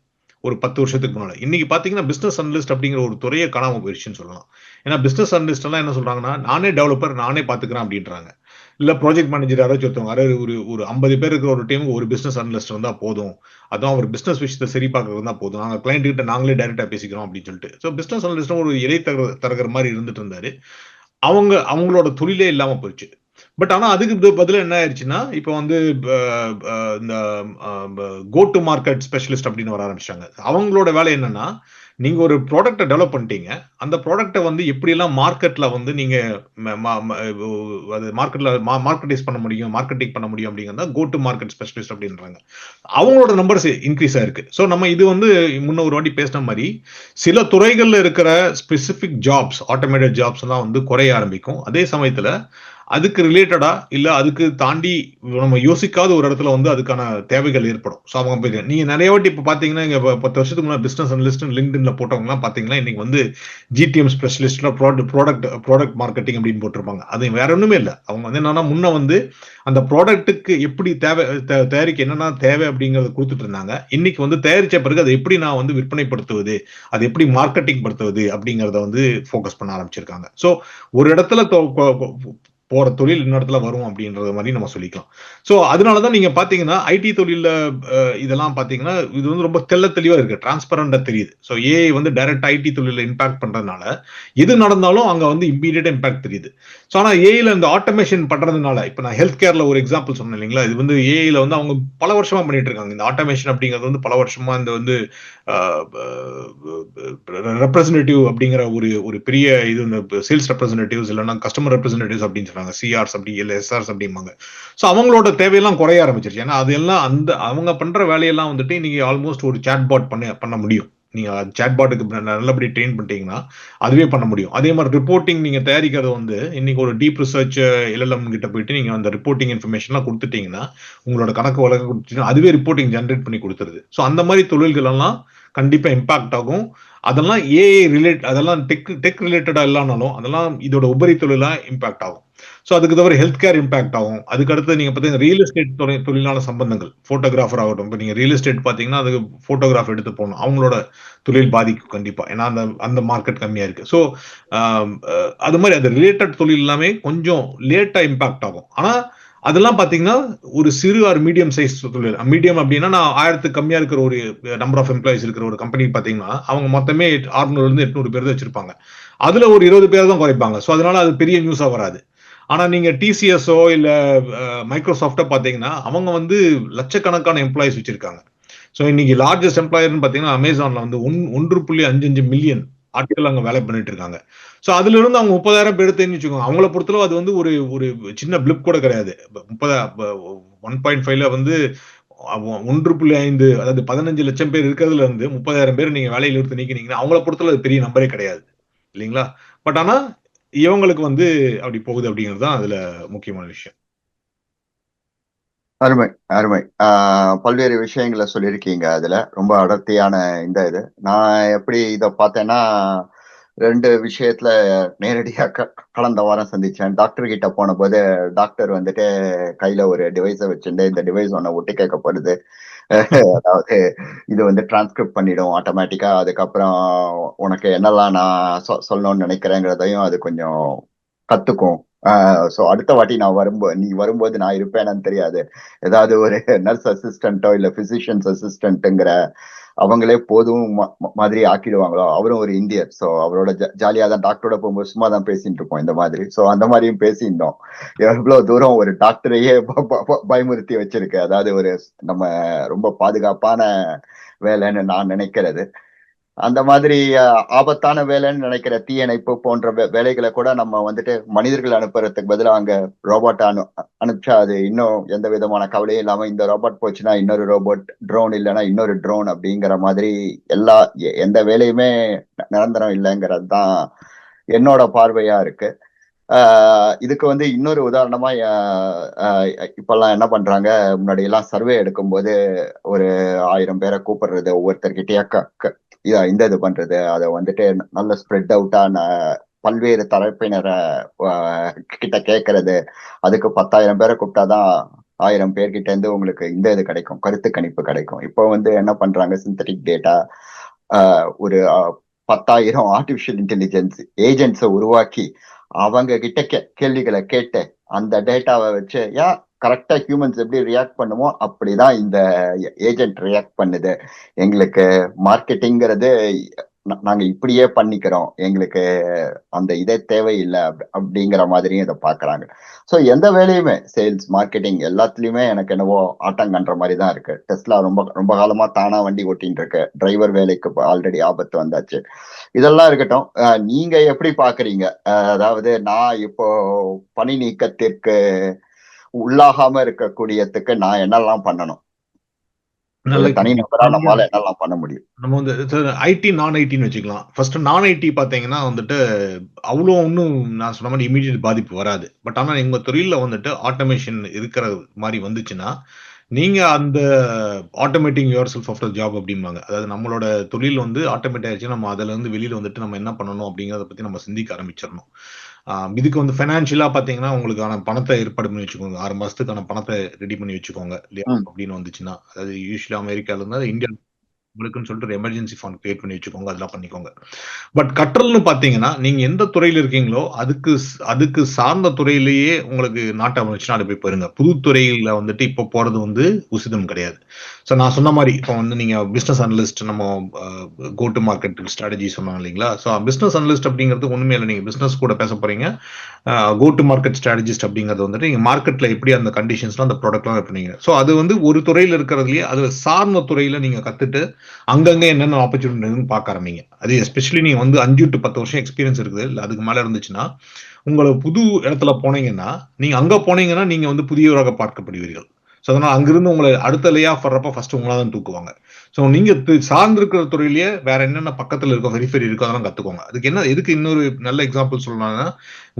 ஒரு 10 வருஷத்துக்கு முன்னால. இன்னைக்கு பாத்தீங்கன்னா பிசினஸ் அனலிஸ்ட் அப்படிங்கிற ஒரு துறையை காணாம போயிடுச்சுன்னு சொல்லலாம். ஏன்னா பிசினஸ் அனலிஸ்ட் எல்லாம் என்ன சொல்றாங்கன்னா, நானே டெவலப்பர், நானே பாத்துக்கிறேன் அப்படின்றாங்க. இல்ல ப்ராஜெக்ட் மேனேஜர் யாராச்சும் ஒருத்தவங்க, ஒரு 50 பேர் இருக்கிற ஒரு டீமுக்கு ஒரு பிசினஸ் அனலிஸ்ட் இருந்தா போதும், அதான் ஒரு பிசினஸ் விஷயத்தை சரி பார்க்கறது தான் போதும், நாங்க கிளைண்ட் கிட்ட நாங்களே டைரக்டா பேசிக்கிறோம் அப்படின்னு சொல்லிட்டு. ஸோ பிசினஸ் அனலிஸ்டும் ஒரு இலை தரகர் மாதிரி இருந்துட்டு இருந்தாரு. அவங்களோட தொழிலே இல்லாம போயிடுச்சு. பட் ஆனா அதுக்கு பதிலா என்ன ஆயிடுச்சுன்னா, இப்போ வந்து இந்த கோ டு மார்க்கெட் ஸ்பெஷலிஸ்ட் அப்படின்னு வர ஆரம்பிச்சாங்க. அவங்களோட வேலை என்னன்னா, நீங்க ஒரு ப்ராடக்ட்டை டெவலப் பண்ணிட்டீங்க, அந்த ப்ராடக்ட்டை வந்து எப்படியெல்லாம் மார்க்கெட்ல வந்து நீங்க அது மார்க்கெட்ல மார்க்கெட்டைஸ் பண்ண முடியும், மார்க்கெட்டிங் பண்ண முடியும் அப்படிங்கிறத கோ டு மார்க்கெட் ஸ்பெஷலிஸ்ட் அப்படின்றாங்க. அவங்களோட நம்பர்ஸ் இன்க்ரீஸ் ஆயிருக்கு. ஸோ நம்ம இது வந்து முன்ன ஒரு வாட்டி பேசின மாதிரி சில துறைகள்ல இருக்கிற ஸ்பெசிபிக் ஜாப்ஸ், ஆட்டோமேட்டட் ஜாப்ஸ் எல்லாம் வந்து குறைய ஆரம்பிக்கும். அதே சமயத்துல அதுக்கு ரிலேட்டடா இல்ல அதுக்கு தாண்டி நம்ம யோசிக்காத ஒரு இடத்துல வந்து அதுக்கான தேவைகள் ஏற்படும். ஸோ அவங்க நீங்க நிறைய வாட்டி இப்ப பாத்தீங்கன்னா, இங்க 10 வருஷத்துக்கு முன்னாடி பிசினஸ் அனலிஸ்ட் லிங்க்டின்ல போட்டவங்க எல்லாம் பாத்தீங்கன்னா இன்னைக்கு வந்து GTM ஸ்பெஷலிஸ்ட்ல ப்ராடக்ட் மார்க்கெட்டிங் அப்படின்னு போட்டிருப்பாங்க. அது வேற ஒண்ணுமே இல்லை. அவங்க வந்து என்னன்னா, முன்ன வந்து அந்த ப்ராடக்ட்டுக்கு எப்படி தயாரிக்க என்னென்ன தேவை அப்படிங்கறத கொடுத்துட்டு இருந்தாங்க. இன்னைக்கு வந்து தயாரிச்ச பிறகு அதை எப்படி நான் வந்து விற்பனைப்படுத்துவது, அதை எப்படி மார்க்கெட்டிங் படுத்துவது அப்படிங்கறத வந்து ஃபோக்கஸ் பண்ண ஆரம்பிச்சிருக்காங்க. ஸோ ஒரு இடத்துல போற தொழில் இன்னொரு இடத்துல வரும் அப்படின்றது மாதிரி நம்ம சொல்லிக்கலாம். சோ அதனாலதான் நீங்க பாத்தீங்கன்னா ஐடி தொழில இதெல்லாம் பாத்தீங்கன்னா இது வந்து ரொம்ப தெளிவா இருக்கு, டிரான்ஸ்பரண்டா தெரியுது. சோ ஏஐ வந்து டைரக்ட் ஐடி தொழில இம்பாக்ட் பண்றதுனால எது நடந்தாலும் அங்க வந்து இம்மீடியட் இம்பாக்ட் தெரியுது. சோ ஆனா ஏஐல இந்த ஆட்டோமேஷன் பண்றதுனால, இப்ப நான் ஹெல்த் கேர்ல ஒரு எக்ஸாம்பிள் சொன்னேன் இல்லைங்களா, இது வந்து ஏஐல வந்து அவங்க பல வருஷமா பண்ணிட்டு இருக்காங்க. இந்த ஆட்டோமேஷன் அப்படிங்கிறது வந்து பல வருஷமா இந்த வந்து ரெப்ரசன்டேட்டிவ் அப்படிங்கிற ஒரு பெரிய இது சேல்ஸ் ரெப்ரசன்டேட்டிவ்ஸ் இல்லைன்னா கஸ்டமர் ரெப்ரசன்டேட்டிவ்ஸ் அப்படின்னு சொல்றாங்க, சிஆர்ஸ் அப்படி இல்லை எஸ்ஆர்ஸ் அப்படிம்பாங்க. ஸோ அவங்களோட தேவையெல்லாம் குறைய ஆரம்பிச்சிருச்சு. ஏன்னா அதெல்லாம் அவங்க பண்ற வேலையெல்லாம் வந்துட்டு நீங்க ஆல்மோஸ்ட் ஒரு சாட்பாட் பண்ண முடியும். நீங்க சாட்பாட்டுக்கு நல்லபடி ட்ரெயின் பண்ணிட்டீங்கன்னா அதுவே பண்ண முடியும். அதே மாதிரி ரிப்போர்ட்டிங் நீங்க தயாரிக்கிறது வந்து இன்னைக்கு ஒரு டீப் ரிசர்ச் LLM கிட்ட போயிட்டு நீங்க அந்த ரிப்போர்ட்டிங் இன்ஃபர்மேஷன்லாம் கொடுத்துட்டீங்கன்னா, உங்களோட கணக்கு வழக்கு கொடுத்துட்டீங்கன்னா அதுவே ரிப்போர்ட்டிங் ஜென்ரேட் பண்ணி கொடுத்துருது. ஸோ அந்த மாதிரி தொழில்கள் எல்லாம் கண்டிப்பா இம்பாக்ட் ஆகும். அதெல்லாம் ஏஐ அதெல்லாம் டெக் ரிலேட்டடா இல்லைனாலும் அதெல்லாம் இதோட உபரி தொழிலா இம்பாக்ட் ஆகும். ஸோ அதுக்கு தவிர ஹெல்த் கேர் இம்பாக்ட் ஆகும். அதுக்கடுத்து நீங்க பார்த்தீங்கன்னா ரியல் எஸ்டேட் தொழிலான சம்பந்தங்கள், போட்டோகிராஃபர் ஆகட்டும். இப்போ நீங்க ரியல் எஸ்டேட் பார்த்தீங்கன்னா அதுக்கு போட்டோகிராஃப் எடுத்து போகணும், அவங்களோட தொழில் பாதிக்கும் கண்டிப்பா. ஏன்னா அந்த மார்க்கெட் கம்மியா இருக்கு. ஸோ அது மாதிரி அது ரிலேட்டட் தொழில் எல்லாமே கொஞ்சம் லேட்டா இம்பாக்ட் ஆகும். ஆனா அதெல்லாம் பாத்தீங்கன்னா ஒரு சிறு ஆர் மீடியம் சைஸ் தொழில். மீடியம் அப்படின்னா நான் 1000 கம்மியா இருக்கிற ஒரு நம்பர் ஆஃப் எம்ப்ளாயிஸ் இருக்கிற ஒரு கம்பெனி பாத்தீங்கன்னா அவங்க மொத்தமே 600 இருந்து 800 பேர் தான் வச்சிருப்பாங்க. அதுல ஒரு 20 பேர் தான் குறைப்பாங்க. ஸோ அதனால அது பெரிய நியூஸா வராது. ஆனா நீங்க TCSஓ இல்ல மைக்ரோசாஃப்டோ பாத்தீங்கன்னா அவங்க வந்து லட்சக்கணக்கான எம்ப்ளாயிஸ் வச்சிருக்காங்க. ஸோ இன்னைக்கு லார்ஜஸ்ட் எம்ப்ளாயர்னு பார்த்தீங்கன்னா அமேசான்ல வந்து 1.55 மில்லியன் ஆட்கள் அங்க வேலை பண்ணிட்டு இருக்காங்க. ஸோ அதுல இருந்து அவங்க 30,000 பேர் எடுத்தேன்னு வச்சுக்கோங்க. அவங்கள பொறுத்தளவு அது வந்து ஒரு ஒரு சின்ன பிளிப் கூட கிடையாது. 1.5ல வந்து 1.5 அதாவது 15 லட்சம் பேர் இருக்கிறதுல இருந்து 30,000 பேர் நீங்க வேலையில இருந்து நீக்கினீங்கன்னா அவங்கள பொறுத்தளவு அது பெரிய நம்பரே கிடையாது இல்லைங்களா? பட் ஆனா இவங்களுக்கு வந்து அப்படி போகுது அப்படிங்கிறது தான் அதுல முக்கியமான விஷயம். அருமை, அருமை. பல்வேறு விஷயங்கள சொல்லியிருக்கீங்க அதுல. ரொம்ப அடர்த்தியான இந்த இது. நான் எப்படி இத பார்த்தேன்னா, 2 விஷயத்துல நேரடியா கடந்த வாரம் சந்திச்சேன். டாக்டர் கிட்ட போனபோது, டாக்டர் வந்துட்டு கையில ஒரு டிவைஸ வச்சுண்டு, இந்த டிவைஸ் உன்ன ஒட்டு கேட்கப்படுது. அதாவது இது வந்து டிரான்ஸ்கிரிப்ட் பண்ணிடும் ஆட்டோமேட்டிக்கா. அதுக்கப்புறம் உனக்கு என்னெல்லாம் நான் சொல்லணும்னு நினைக்கிறேங்கிறதையும் அது கொஞ்சம் கத்துக்கும். ஸோ அடுத்த வாட்டி நீ வரும்போது நான் இருப்பேனான்னு தெரியாது. ஏதாவது ஒரு நர்ஸ் அசிஸ்டன்ட்டோ இல்ல பிசிஷியன்ஸ் அசிஸ்டன்ட்டுங்கிற அவங்களே போதும் மாதிரி ஆக்கிடுவாங்களோ. அவரும் ஒரு இந்தியர். ஸோ அவரோட ஜாலியா தான் டாக்டரோட போகும்போது சும்மா தான் பேசிட்டு இருப்போம் இந்த மாதிரி. ஸோ அந்த மாதிரியும் பேசியிருந்தோம். எவ்வளவு தூரம் ஒரு டாக்டரையே பயமுறுத்தி வச்சிருக்கு. அதாவது ஒரு நம்ம ரொம்ப பாதுகாப்பான வேலைன்னு நான் நினைக்கிறது. அந்த மாதிரி ஆபத்தான வேலைன்னு நினைக்கிற தீயணைப்பு போன்ற வேலைகளை கூட நம்ம வந்துட்டு மனிதர்கள் அனுப்புறதுக்கு பதிலா அங்க ரோபோட் அனுப்பிச்சா அது இன்னும் எந்த விதமான கவலையும் இல்லாம இந்த ரோபோட் போச்சுன்னா இன்னொரு ரோபோட், ட்ரோன் இல்லைன்னா இன்னொரு ட்ரோன் அப்படிங்கிற மாதிரி எந்த வேலையுமே நிரந்தரம் இல்லைங்கிறது தான் என்னோட பார்வையா இருக்கு. இதுக்கு வந்து இன்னொரு உதாரணமா இப்பெல்லாம் என்ன பண்றாங்க, முன்னாடி எல்லாம் சர்வே எடுக்கும்போது ஒரு 1000 பேரை கூப்பிடுறது, ஒவ்வொருத்தர்கிட்டயா இந்த இது பண்றது, அதை வந்துட்டு நல்ல ஸ்ப்ரெட் அவுட்டா பல்வேறு தரப்பினரை கிட்ட கேட்கறது, அதுக்கு 10,000 பேரை கூப்பிட்டாதான் 1000 பேர்கிட்ட இருந்து உங்களுக்கு இந்த இது கிடைக்கும், கருத்து கணிப்பு கிடைக்கும். இப்போ வந்து என்ன பண்றாங்க, சிந்தட்டிக் டேட்டா ஒரு 10,000 ஆர்டிபிஷியல் இன்டெலிஜென்ஸ் ஏஜென்ட்ஸை உருவாக்கி அவங்க கிட்ட கேள்விகளை கேட்டு அந்த டேட்டாவை வச்சு கரெக்டா ஹியூமன்ஸ் எப்படி ரியாக்ட் பண்ணுமோ அப்படிதான் இந்த ஏஜென்ட் ரியாக்ட் பண்ணுது. எங்களுக்கு மார்க்கெட்டிங்கிறது நாங்க இப்படியே பண்ணிக்கிறோம், எங்களுக்கு அந்த இதே தேவையில்லை அப்படிங்கிற மாதிரியும் இதை பாக்குறாங்க. ஸோ எந்த வேலையுமே சேல்ஸ், மார்க்கெட்டிங் எல்லாத்துலயுமே எனக்கு என்னவோ ஆட்டங்கன்ற மாதிரி தான் இருக்கு. டெஸ்லா ரொம்ப ரொம்ப காலமா தானா வண்டி ஓட்டின்னு இருக்கு. டிரைவர் வேலைக்கு ஆல்ரெடி ஆபத்து வந்தாச்சு. இதெல்லாம் இருக்கட்டும். நீங்க எப்படி பாக்குறீங்க? அதாவது நான் இப்போ பணி நீக்கத்திற்கு உள்ளாகாம இருக்கக்கூடியதுக்கு நான் என்னெல்லாம் பண்ணணும்? ஒரு தனி நபரா நம்மளால என்னெல்லாம் பண்ண முடியும்? நம்ம வந்து ஐடி நான் ஐடின்னு வச்சுக்கலாம். ஃபர்ஸ்ட் நான் ஐடி பாத்தீங்கன்னா வந்துட்டு அவ்வளோ ஒன்றும் நான் சொன்ன மாதிரி இமீடியட் பாதிப்பு வராது. பட் ஆனா எங்க தொழில வந்துட்டு ஆட்டோமேஷன் இருக்கிற மாதிரி வந்துச்சுன்னா நீங்க அந்த automating your self after job அப்படிம்பாங்க. அதாவது நம்மளோட தொழில் வந்து ஆட்டோமேட் ஆயிடுச்சு. நம்ம அதுல இருந்து வெளியில வந்துட்டு நம்ம என்ன பண்ணணும் அப்படிங்கிறத பத்தி நம்ம சிந்திக்க ஆரம்பிச்சிடணும். இதுக்கு வந்து ஃபைனான்சியலா பாத்தீங்கன்னா உங்களுக்கான பணத்தை ஏற்பாடு பண்ணி வச்சுக்கோங்க. 6 மாசத்துக்கான பணத்தை ரெடி பண்ணி வச்சுக்கோங்க இல்லையா? அப்படின்னு வந்துச்சுன்னா அதாவது யூஸ்வலி அமெரிக்கால இருந்து இந்தியா உங்களுக்குன்னு சொல்லிட்டு ஒரு எமர்ஜென்சி ஃபண்ட் கிரியேட் பண்ணி வச்சுக்கோங்க. அதெல்லாம் பண்ணிக்கோங்க. பட் கற்றல்னு பாத்தீங்கன்னா நீங்க எந்த துறையில இருக்கீங்களோ அதுக்கு சார்ந்த துறையிலேயே உங்களுக்கு நாட்டம் வந்துச்சுன்னா அது போய் பாருங்க. புது துறையில வந்துட்டு இப்போ போறது வந்து உசிதம் கிடையாது. ஸோ நான் சொன்ன மாதிரி இப்போ வந்து நீங்க பிசினஸ் அனலிஸ்ட் நம்ம கோ டு மார்க்கெட் ஸ்ட்ராட்டஜி சொன்னாங்க இல்லைங்களா? ஸோ பிசினஸ் அனலிஸ்ட் அப்படிங்கிறது ஒண்ணுமே இல்லை. நீங்க பிசினஸ் கூட பேச போறீங்க. கோ டு மார்க்கெட் ஸ்ட்ராட்டஜிஸ்ட் அப்படிங்கிறது வந்துட்டு நீங்க மார்க்கெட்ல எப்படி அந்த கண்டிஷன்ஸ்லாம் அந்த ப்ராடக்ட்லாம் வைப்பீங்க. ஸோ அது வந்து ஒரு துறையில இருக்கிறதுலயே அது சார்ந்த துறையில நீங்க கத்துட்டு அங்கங்க என்னென்ன ஆப்பர்ச்சுனிட்டி பார்க்க ஆரம்பிங்க. அது எஸ்பெஷலி நீங்க வந்து 5 to 10 வருஷம் எக்ஸ்பீரியன்ஸ் இருக்குது இல்லை அதுக்கு மேல இருந்துச்சுன்னா உங்களை புது இடத்துல போனீங்கன்னா நீங்க அங்க போனீங்கன்னா நீங்க வந்து புதியவராக பார்க்கப்படுவீர்கள். ஸோ அதனால அங்கிருந்து உங்களை அடுத்த லே ஆஃப் வர்றப்ப ஃபர்ஸ்ட் உங்களா தான் தூக்குவாங்க. ஸோ நீங்க சார்ந்திருக்கிற துறையிலேயே வேற என்னென்ன பக்கத்துல இருக்கோ வெரிஃபரி இருக்கோ அதெல்லாம் கத்துக்கோங்க. அதுக்கு என்ன எதுக்கு இன்னொரு நல்ல எக்ஸாம்பிள் சொல்லலாம்னா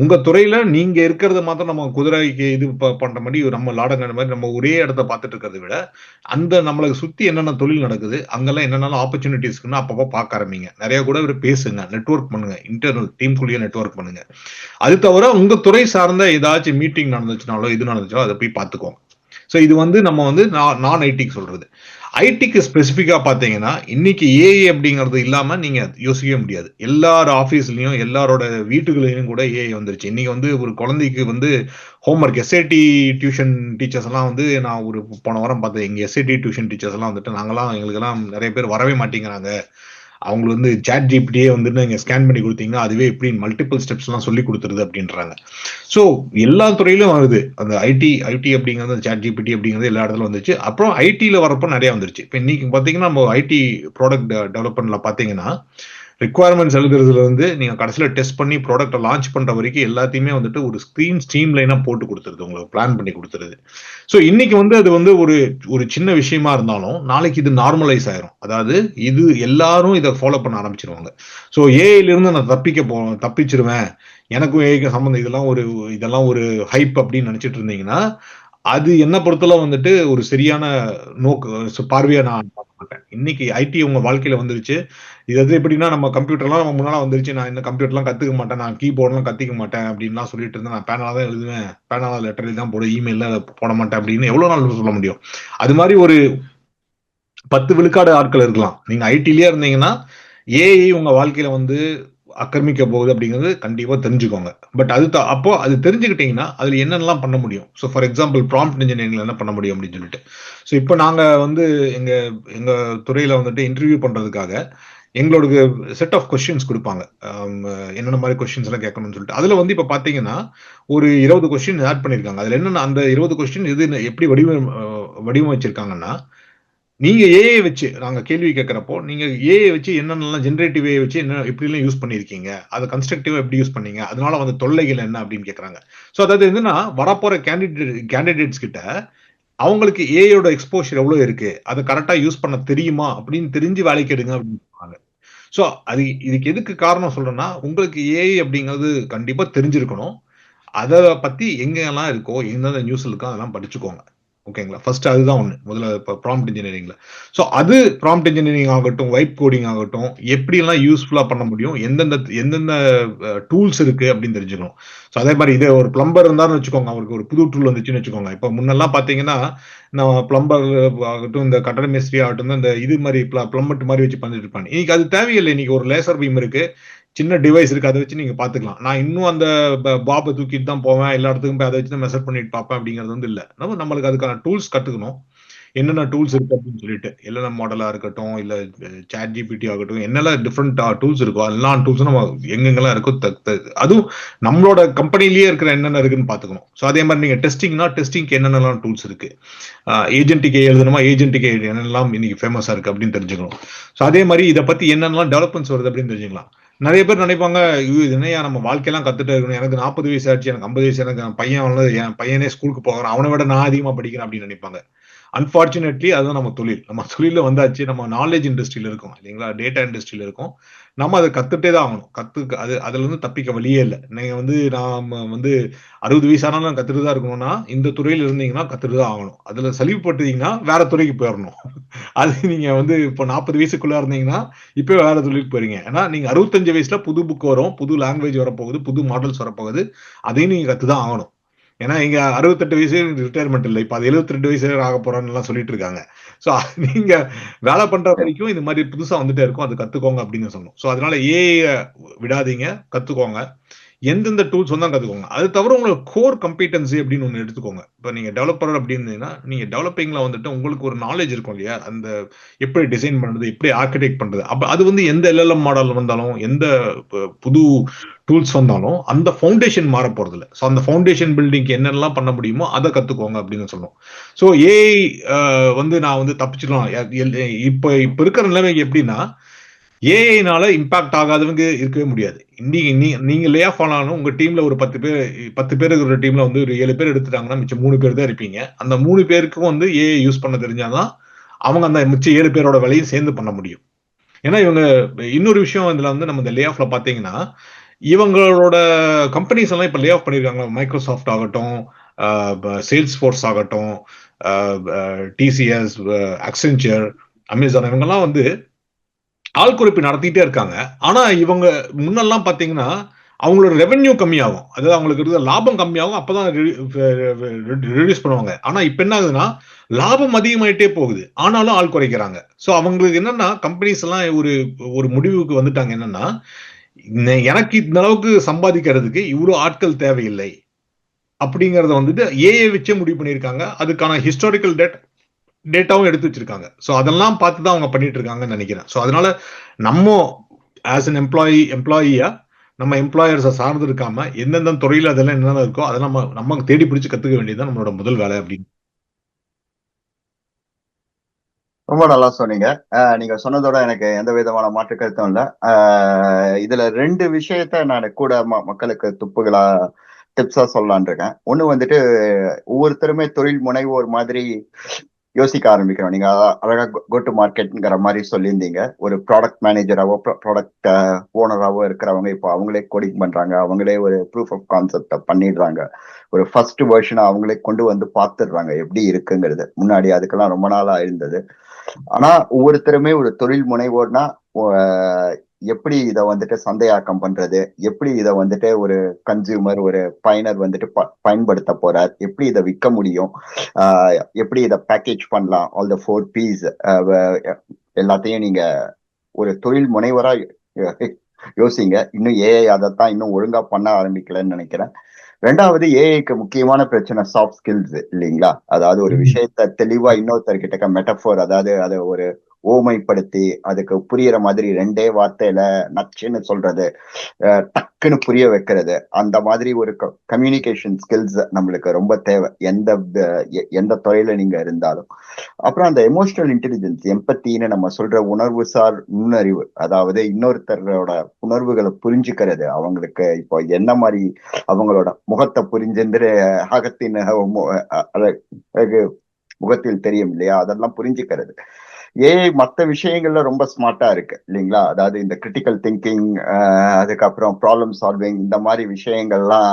உங்க துறையில நீங்க இருக்கிறத மாத்திரம் நம்ம குதிரைக்கு இது பண்ற மாதிரி நம்ம லாடங்க மாதிரி நம்ம ஒரே இடத்த பார்த்துட்டு இருக்கிறத விட அந்த நம்மளுக்கு சுத்தி என்னென்ன தொழில் நடக்குது அங்கெல்லாம் என்னென்ன ஆப்பர்ச்சுனிட்டிஸ் இருக்குன்னு அப்பப்போ பார்க்க ஆரம்பிங்க. நிறைய கூட பேசுங்க, நெட்வொர்க் பண்ணுங்க, இன்டர்னல் டீமுக்குள்ளேயே நெட்வொர்க் பண்ணுங்க. அது தவிர உங்க துறை சார்ந்த ஏதாச்சும் மீட்டிங் நடந்துச்சுனாலோ இது நடந்துச்சோ அதை போய் பார்த்துக்கோங்க. ஸோ இது வந்து நம்ம வந்து நான் ஐடிக்கு சொல்றது. ஐடிக்கு ஸ்பெசிஃபிக்கா பாத்தீங்கன்னா இன்னைக்கு ஏஐ அப்படிங்கிறது இல்லாம நீங்க யோசிக்கவே முடியாது. எல்லார் ஆபீஸ்லயும் எல்லாரோட வீட்டுகளையும் கூட ஏஐ வந்துருச்சு. இன்னைக்கு வந்து ஒரு குழந்தைக்கு வந்து ஹோம்ஒர்க் எஸ்ஐடி டியூஷன் டீச்சர்ஸ் எல்லாம் வந்து நான் போன வாரம் பார்த்தேன். எங்க எஸ்ஐடி டியூஷன் டீச்சர்ஸ் எல்லாம் வந்துட்டு நாங்கெல்லாம் எங்களுக்கு எல்லாம் நிறைய பேர் வரவே மாட்டேங்கிறாங்க அவங்களுக்கு வந்து சாட் ஜிபிடியே வந்து நீங்க ஸ்கேன் பண்ணி கொடுத்தீங்கன்னா அதுவே எப்படி மல்டிபிள் ஸ்டெப்ஸ் எல்லாம் சொல்லி கொடுத்துருது அப்படின்றாங்க. ஸோ எல்லா துறையிலும் வருது அந்த ஐடி அப்படிங்கிறது, சாட் ஜிபிடி அப்படிங்கிறது எல்லா இடத்துல வந்துச்சு. அப்புறம் ஐடியில் வரப்போ நிறைய வந்துருச்சு. இப்போ இன்னைக்கு பார்த்தீங்கன்னா நம்ம ஐடி ப்ராடக்ட் டெவலப்மெண்ட்ல பார்த்தீங்கன்னா ரிக்குவயர்மெண்ட்ஸ் எழுதுறதுல வந்து நீங்க கடைசியில டெஸ்ட் பண்ணி ப்ராடக்ட்டை லான்ச் பண்ற வரைக்கும் எல்லாத்தையுமே வந்துட்டு ஒரு ஸ்ட்ரீம் லைனா போட்டு கொடுத்துருது, உங்களுக்கு பிளான் பண்ணி கொடுத்துருது. ஸோ இன்னைக்கு வந்து அது வந்து ஒரு ஒரு சின்ன விஷயமா இருந்தாலும் நாளைக்கு இது நார்மலைஸ் ஆயிரும். அதாவது இது எல்லாரும் இதை ஃபாலோ பண்ண ஆரம்பிச்சிருவாங்க. ஸோ ஏஐல இருந்து நான் தப்பிச்சிருவேன், எனக்கும் ஏஐக்கு சம்பந்தம், இதெல்லாம் ஒரு ஹைப் அப்படின்னு நினைச்சிட்டு இருந்தீங்கன்னா அது என்ன பொறுத்தளவு வந்துட்டு ஒரு சரியான பார்வையா நான் பார்க்க மாட்டேன். இன்னைக்கு ஐடி உங்க வாழ்க்கையில வந்துருச்சு. இது வந்து எப்படின்னா நம்ம கம்ப்யூட்டர்லாம் முன்னால வந்துருச்சு, நான் இந்த கம்ப்யூட்டர்லாம் கத்துக்க மாட்டேன், நான் கீபோர்ட்லாம் கத்துக்க மாட்டேன் அப்படின்லாம் சொல்லிட்டு இருந்தேன். நான் பேனால தான் எழுதுவேன், பேனால லெட்டர் எழுதி தான் போடுவேன், இமெயில போட மாட்டேன் அப்படின்னு எவ்வளவு நாள் சொல்ல முடியும்? அது மாதிரி ஒரு 10 விழுக்காடு ஆட்கள் இருக்கலாம். நீங்க ஐடிலயே இருந்தீங்கன்னா ஏஐ உங்க வாழ்க்கையில வந்து ஆக்கிரமிக்க போகுது அப்படிங்கிறது கண்டிப்பா தெரிஞ்சுக்கோங்க. பட் அப்போ அது தெரிஞ்சுக்கிட்டீங்கன்னா அதுல என்னென்னலாம் பண்ண முடியும். ஸோ ஃபார் எக்ஸாம்பிள் ப்ராம்ப்ட் இன்ஜினியரிங்ல என்ன பண்ண முடியும் அப்படின்னு சொல்லிட்டு. ஸோ இப்போ நாங்க வந்து எங்க எங்க துறையில வந்துட்டு இன்டர்வியூ பண்றதுக்காக எங்களோட செட் ஆஃப் கொஸ்டின்ஸ் கொடுப்பாங்க. என்னென்ன மாதிரி கொஸ்டின்ஸ் எல்லாம் கேட்கணும்னு சொல்லிட்டு அதுல வந்து இப்ப பாத்தீங்கன்னா ஒரு 20 கொஸ்டின் ஆட் பண்ணிருக்காங்க. அதுல என்னன்னா அந்த 20 கொஸ்டின் இது எப்படி வடிவமைச்சிருக்காங்கன்னா, நீங்க ஏஐ வச்சு நாங்க கேள்வி கேட்கறப்போ நீங்க ஏஐ வச்சு என்னென்னலாம் ஜெனரேட்டிவ் ஏஐ வச்சு என்ன எப்படி எல்லாம் யூஸ் பண்ணிருக்கீங்க, அதை கன்ஸ்ட்ரக்டிவா எப்படி யூஸ் பண்ணீங்க, அதனால வந்து தொல்லைகள் என்ன அப்படின்னு கேட்கறாங்க. ஸோ அதாவது என்னன்னா வரப்போற கேண்டிடேட்ஸ் கிட்ட அவங்களுக்கு ஏஐயோட எக்ஸ்போஷர் எவ்வளவு இருக்கு, அதை கரெக்டா யூஸ் பண்ண தெரியுமா அப்படின்னு தெரிஞ்சு வேலைக்கு எடுங்க அப்படின்னு சொல்றாங்க. ஸோ இதுக்கு எதுக்கு காரணம் சொல்றேன்னா, உங்களுக்கு ஏஐ அப்படிங்கிறது கண்டிப்பா தெரிஞ்சிருக்கணும். அதை பத்தி எங்கெல்லாம் இருக்கோ, எந்தெந்த நியூஸ்ல இருக்கோ அதெல்லாம் படிச்சுக்கோங்க. ஓகேங்களா? ஃபர்ஸ்ட் அதுதான் ஒண்ணு. முதல்ல இப்ப ப்ராம்ப்ட் இன்ஜினியரிங்ல. ஸோ அது ப்ராம்ப்ட் இன்ஜினியரிங் ஆகட்டும், வைப் கோடிங் ஆகட்டும், எப்படியெல்லாம் யூஸ்ஃபுல்லா பண்ண முடியும், எந்தெந்த டூல்ஸ் இருக்கு அப்படின்னு தெரிஞ்சுக்கணும். ஸோ அதே மாதிரி இதே ஒரு பிளம்பர் இருந்தாருன்னு வச்சுக்கோங்க, அவருக்கு ஒரு புது டூல் வந்துச்சுன்னு வச்சுக்கோங்க. இப்ப முன்னெல்லாம் பாத்தீங்கன்னா நம்ம பிளம்பர் ஆகட்டும், இந்த கட்டட மேஸ்திரி ஆகட்டும், இந்த இது மாதிரி பிளம்பட் மாதிரி வச்சு பண்ணிட்டு இருப்பாங்க. இன்னைக்கு அது தேவையில்லை. இன்னைக்கு ஒரு லேசர் பீம் இருக்கு, சின்ன டிவைஸ் இருக்கு, அதை வச்சு நீங்க பாத்துக்கலாம். நான் இன்னும் அந்த பாபை தூக்கிட்டு தான் போவேன், எல்லா இடத்துக்கும் போய் அதை வச்சு தான் மெஷர் பண்ணிட்டு பார்ப்பேன் அப்படிங்கிறது வந்து இல்ல. நம்மளுக்கு அதுக்கான டூல்ஸ் கத்துக்கணும். என்னென்ன டூல்ஸ் இருக்கு அப்படின்னு சொல்லிட்டு எல்எல்எம் மாடலா இருக்கட்டும், இல்ல சாட் ஜிபிடி ஆகட்டும், என்னெல்லாம் டிஃப்ரெண்ட் டூல்ஸ் இருக்கோ எல்லா டூல்ஸும் நம்ம எங்கெங்கெல்லாம் இருக்கோ அதுவும் நம்மளோட கம்பெனிலேயே இருக்கிற என்னென்ன இருக்குன்னு பாத்துக்கணும். ஸோ அதே மாதிரி நீங்க டெஸ்டிங்க்கு என்னென்னலாம் டூல்ஸ் இருக்கு, ஏஜென்டிகே எழுதணுமா, ஏஜென்டிகே என்னெல்லாம் இன்னைக்கு ஃபேமஸா இருக்கு அப்படின்னு தெரிஞ்சுக்கணும். ஸோ அதே மாதிரி இதை பத்தி என்னென்னலாம் டெவலப்மெண்ட்ஸ் வருது அப்படின்னு தெரிஞ்சுக்கலாம். நிறைய பேர் நினைப்பாங்க, இது என்னையா நம்ம வாழ்க்கையெல்லாம் கத்துட்டு இருக்கணும், எனக்கு 40 வயசு ஆச்சு, எனக்கு 50 வயசு, எனக்கு என் பையனே ஸ்கூலுக்கு போகிறான், அவனை விட நான் அதிகமா படிக்கிறேன் அப்படின்னு நினைப்பாங்க. அன்பார்ச்சுனேட்லி அதுதான் நம்ம தொழில வந்தாச்சு. நம்ம நாலேஜ் இண்டஸ்ட்ரியில இருக்கோம் இல்லைங்களா, டேட்டா இண்டஸ்ட்ரியில இருக்கோம். நம்ம அதை கத்துட்டே தான் ஆகணும். அதுல இருந்து தப்பிக்க வழியே இல்லை. நீங்க வந்து நாம வந்து 60 வயசானாலும் கத்துட்டு தான் இருக்கணும்னா இந்த துறையில இருந்தீங்கன்னா கத்துட்டு தான் ஆகணும். அதுல சலிவுபட்டீங்கன்னா வேற துறைக்கு போயிடணும். அது நீங்க வந்து இப்போ 40 வயசுக்குள்ள இருந்தீங்கன்னா இப்ப வேற தொழிலுக்கு போறீங்க. ஏன்னா நீங்க 65 வயசுல புது புக் வரும், புது லாங்குவேஜ் வரப்போகுது, புது மாடல்ஸ் வரப்போகுது, அதையும் நீங்க கத்துதான் ஆகணும். ஏன்னா இங்க 68 வயசு ரிட்டையர்மெண்ட் இல்லை, இப்ப அது 72 வயசு ஆக போறான்னு எல்லாம் சொல்லிட்டு இருக்காங்க. சோ நீங்க வேலை பண்ற வரைக்கும் இந்த மாதிரி புதுசா வந்துட்டே இருக்கும், அது கத்துக்கோங்க அப்படின்னு சொல்லணும். சோ அதனால ஏஐ விடாதீங்க, கத்துக்கோங்க. எந்தெந்த டூல்ஸ் வந்தா கத்துக்கோங்க. அது தவிர உங்களுக்கு கோர் கம்பிட்டன்சி அப்படின்னு ஒண்ணு எடுத்துக்கோங்க. இப்ப நீங்க டெவலப்பர் அப்படின்னா நீங்க டெவலப்பிங்ல வந்துட்டு உங்களுக்கு ஒரு நாலேஜ் இருக்கும் இல்லையா, அந்த எப்படி டிசைன் பண்றது, எப்படி ஆர்கிடெக்ட் பண்றது, அப்ப அது வந்து எந்த எல்எல்எம் மாடல் வந்தாலும், எந்த புது டூல்ஸ் வந்தாலும் அந்த ஃபவுண்டேஷன் மாற போறது இல்லை. ஸோ அந்த ஃபவுண்டேஷன் பில்டிங்க்கு என்னெல்லாம் பண்ண முடியுமோ அதை கத்துக்கோங்க அப்படின்னு சொல்லணும். ஸோ ஏஐ வந்து நான் வந்து தப்பிச்சிடலாம். இப்ப இருக்கிற நிலைமைக்கு எப்படின்னா, ஏஐனால இம்பாக்ட் ஆகாதவங்க இருக்கவே முடியாது. நீங்க லே ஆஃப் ஆனாலும் உங்க டீம்ல ஒரு 10 பேர் இருக்கிற டீம்ல வந்து ஒரு 7 பேர் எடுத்துட்டாங்கன்னா மிச்சம் 3 பேர் தான் இருப்பீங்க. அந்த 3 பேருக்கும் வந்து ஏஐ யூஸ் பண்ண தெரிஞ்சாதான் அவங்க அந்த மிச்சம் 7 பேரோட வேலையும் சேர்ந்து பண்ண முடியும். ஏன்னா இவங்க இன்னொரு விஷயம் இதுல வந்து நம்ம இந்த லே ஆஃப்ல பாத்தீங்கன்னா, இவங்களோட கம்பெனிஸ் எல்லாம் இப்ப லே ஆஃப் பண்ணிருக்காங்க. மைக்ரோசாஃப்ட் ஆகட்டும், சேல்ஸ் ஃபோர்ஸ் ஆகட்டும், டிசிஎஸ், அக்சென்ச்சர், அமேசான், இவங்கெல்லாம் வந்து ஆள் குறைப்பு நடத்திட்டே இருக்காங்க. ஆனா இவங்க முன்னெல்லாம் பாத்தீங்கன்னா அவங்களோட ரெவென்யூ கம்மியாகும், அதாவது அவங்களுக்கு இருக்க லாபம் கம்மியாகும், அப்பதான் ரிடியூஸ் பண்ணுவாங்க. ஆனா இப்ப என்ன ஆகுதுன்னா லாபம் அதிகமாயிட்டே போகுது, ஆனாலும் ஆள் குறைக்கிறாங்க. சோ அவங்களுக்கு என்னன்னா கம்பெனிஸ் எல்லாம் ஒரு முடிவுக்கு வந்துட்டாங்க, என்னன்னா எனக்கு இந்த அளவுக்கு சம்பாதிக்கிறதுக்கு இவ்வளவு ஆட்கள் தேவையில்லை அப்படிங்கறத வந்துட்டு ஏஐ வச்சே முடிவு பண்ணியிருக்காங்க. அதுக்கான ஹிஸ்டாரிக்கல் டேட் டேட்டாவும் எடுத்து வச்சிருக்காங்க. ஸோ அதெல்லாம் பார்த்து தான் அவங்க பண்ணிட்டு இருக்காங்கன்னு நினைக்கிறேன். ஸோ அதனால நம்ம ஆஸ் அன் எம்ப்ளாயியா நம்ம எம்ப்ளாயர்ஸை சார்ந்து இருக்காம எந்தெந்த துறையில அதெல்லாம் என்னென்ன இருக்கோ அதெல்லாம் நமக்கு தேடி பிடிச்சு கத்துக்க வேண்டியதுதான் நம்மளோட முதல் வேலை அப்படின்னு. ரொம்ப நல்லா சொன்னீங்க. நீங்க சொன்னதோட எனக்கு எந்த விதமான மாற்று கருத்தும் இல்ல. இதுல 2 விஷயத்த நான் கூட மக்களுக்கு துப்புகளா டிப்ஸா சொல்லலான் இருக்கேன். ஒண்ணு வந்துட்டு ஒவ்வொருத்தருமே தொழில் முனைவோர் மாதிரி யோசிக்க ஆரம்பிக்கிறோம். நீங்க அழகா கோ டு மார்க்கெட்ங்கிற மாதிரி சொல்லியிருந்தீங்க. ஒரு ப்ராடக்ட் மேனேஜராவோ ப்ராடக்ட் ஓனராவோ இருக்கிறவங்க இப்போ அவங்களே கோடிங் பண்றாங்க, அவங்களே ஒரு ப்ரூஃப் ஆஃப் கான்செப்ட பண்ணிடுறாங்க, ஒரு ஃபர்ஸ்ட் வெர்ஷனை அவங்களே கொண்டு வந்து பார்த்துடுறாங்க எப்படி இருக்குங்கிறது. முன்னாடி அதுக்கெல்லாம் ரொம்ப நாளா இருந்தது. ஆனா ஒவ்வொருத்தருமே ஒரு தொழில் முனைவோர்னா எப்படி இதை வந்துட்டு சந்தையாக்கம் பண்றது, எப்படி இதை வந்துட்டு ஒரு கன்சியூமர் ஒரு பயனர் வந்துட்டு பயன்படுத்த போறார், எப்படி இதை விற்க முடியும், எப்படி இதை பேக்கேஜ் பண்ணலாம், ஆல் த 4 P's எல்லாத்தையும் நீங்க ஒரு தொழில் முனைவரா யோசிங்க. இன்னும் ஏஐ அதைத்தான் இன்னும் ஒழுங்கா பண்ண ஆரம்பிக்கலன்னு நினைக்கிறேன். 2வது ஏஐக்கு முக்கியமான பிரச்சனை சாஃப்ட் ஸ்கில்ஸ் இல்லைங்களா? அதாவது ஒரு விஷயத்த தெளிவா இன்னொருத்தர்கிட்ட மெட்டஃபோர், அதாவது அதை ஒரு ஓமைப்படுத்தி அதுக்கு புரியுற மாதிரி 2 வார்த்தையில நச்சுன்னு சொல்றது, டக்குன்னு புரிய வைக்கிறது, அந்த மாதிரி ஒரு கம்யூனிகேஷன் ஸ்கில்ஸ் நம்மளுக்கு ரொம்ப தேவை எந்த துறையில நீங்க இருந்தாலும். அப்புறம் அந்த எமோஷனல் இன்டெலிஜென்ஸ், எம்பத்தின்னு நம்ம சொல்ற உணர்வுசார் நுண்ணறிவு, அதாவது இன்னொருத்தரோட உணர்வுகளை புரிஞ்சுக்கிறது, அவங்களுக்கு இப்போ என்ன மாதிரி அவங்களோட முகத்தை புரிஞ்சுட்டு அகத்தின் முகத்தில் தெரியும் இல்லையா, அதெல்லாம் புரிஞ்சுக்கிறது. ஏஐ மற்ற விஷயங்கள்ல ரொம்ப ஸ்மார்ட்டா இருக்கு இல்லைங்களா? அதாவது இந்த கிரிட்டிக்கல் திங்கிங், அதுக்கப்புறம் ப்ராப்ளம் சால்விங், இந்த மாதிரி விஷயங்கள்லாம்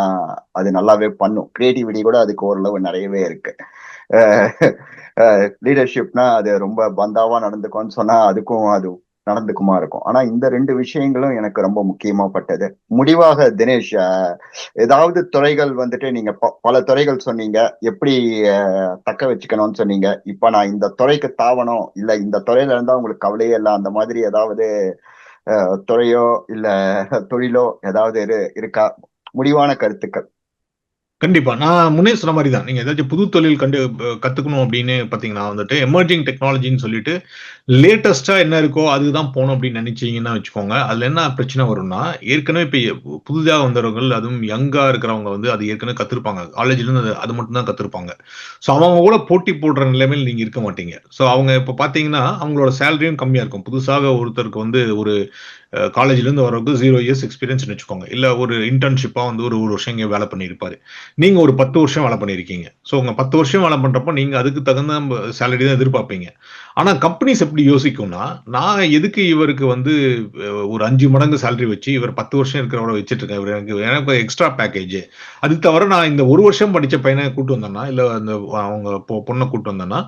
அது நல்லாவே பண்ணும். கிரியேட்டிவிட்டி கூட அதுக்கு ஓரளவு நிறையவே இருக்கு. லீடர்ஷிப்னா அது ரொம்ப பந்தாவா நடந்துக்கும்னு சொன்னா அதுக்கும் அது நடந்துக்குமா இருக்கும். ஆனா இந்த 2 விஷயங்களும் எனக்கு ரொம்ப முக்கியமா பட்டது. முடிவாக தினேஷ், ஏதாவது துறைகள் வந்துட்டு நீங்க பல துறைகள் சொன்னீங்க, எப்படி தக்க வச்சுக்கணும்னு சொன்னீங்க. இப்ப நான் இந்த துறைக்கு தாவணும், இல்ல இந்த துறையில இருந்தா உங்களுக்கு கவலையே இல்லை, அந்த மாதிரி ஏதாவது துறையோ இல்ல தொழிலோ ஏதாவது இருக்கா? முடிவான கருத்துக்கள். கண்டிப்பா. நான் முன்னே சொன்ன மாரி தான். நீங்க ஏதாச்சும் புது தொழில் கத்துக்கணும் அப்படின்னு பார்த்தீங்கன்னா வந்துட்டு, எமர்ஜிங் டெக்னாலஜின்னு சொல்லிட்டு, லேட்டஸ்ட்டா என்ன இருக்கோ அதுதான் போணும் அப்படின்னு நினைச்சீங்கன்னா வச்சுக்கோங்க. அதுல என்ன பிரச்சனை வரும்னா, ஏற்கனவே இப்ப புதிதா வந்தவர்கள், அதுவும் யங்கா இருக்கிறவங்க வந்து அது ஏற்கனவே கத்திருப்பாங்க. காலேஜ்லேருந்து அது மட்டும் தான் கத்திருப்பாங்க. ஸோ அவங்க கூட போட்டி போடுற நிலைமையில நீங்க இருக்க மாட்டீங்க. ஸோ அவங்க இப்ப பார்த்தீங்கன்னா, அவங்களோட சேலரியும் கம்மியா இருக்கும். புதுசாக ஒருத்தருக்கு வந்து ஒரு காலேஜ்லேருந்து வரவங்க 0 இயர்ஸ் எக்ஸ்பீரியன்ஸ்னு வச்சுக்கோங்க. இல்ல ஒரு இன்டர்ன்ஷிப்பா வந்து ஒரு வருஷம் இங்க வேலை பண்ணியிருப்பாரு. நீங்க ஒரு 10 வருஷம் வேலை பண்ணியிருக்கீங்க. ஸோ உங்க 10 வருஷம் வேலை பண்றப்போ நீங்க அதுக்கு தகுந்த சேலரி தான் எதிர்பார்ப்பீங்க. ஆனா கம்பெனிஸ் எப்படி யோசிக்கும்னா, நான் எதுக்கு இவருக்கு வந்து ஒரு 5 மடங்கு சேலரி வச்சு இவர் 10 வருஷம் இருக்கிறவரை வச்சுட்டு இருக்கேன். இவர் எனக்கு எக்ஸ்ட்ரா பேக்கேஜ். அது தவிர நான் இந்த 1 வருஷம் படிச்ச பையனை கூட்டு வந்தேன்னா, இல்ல அந்த அவங்க பொண்ணை கூட்டு வந்தேன்னா,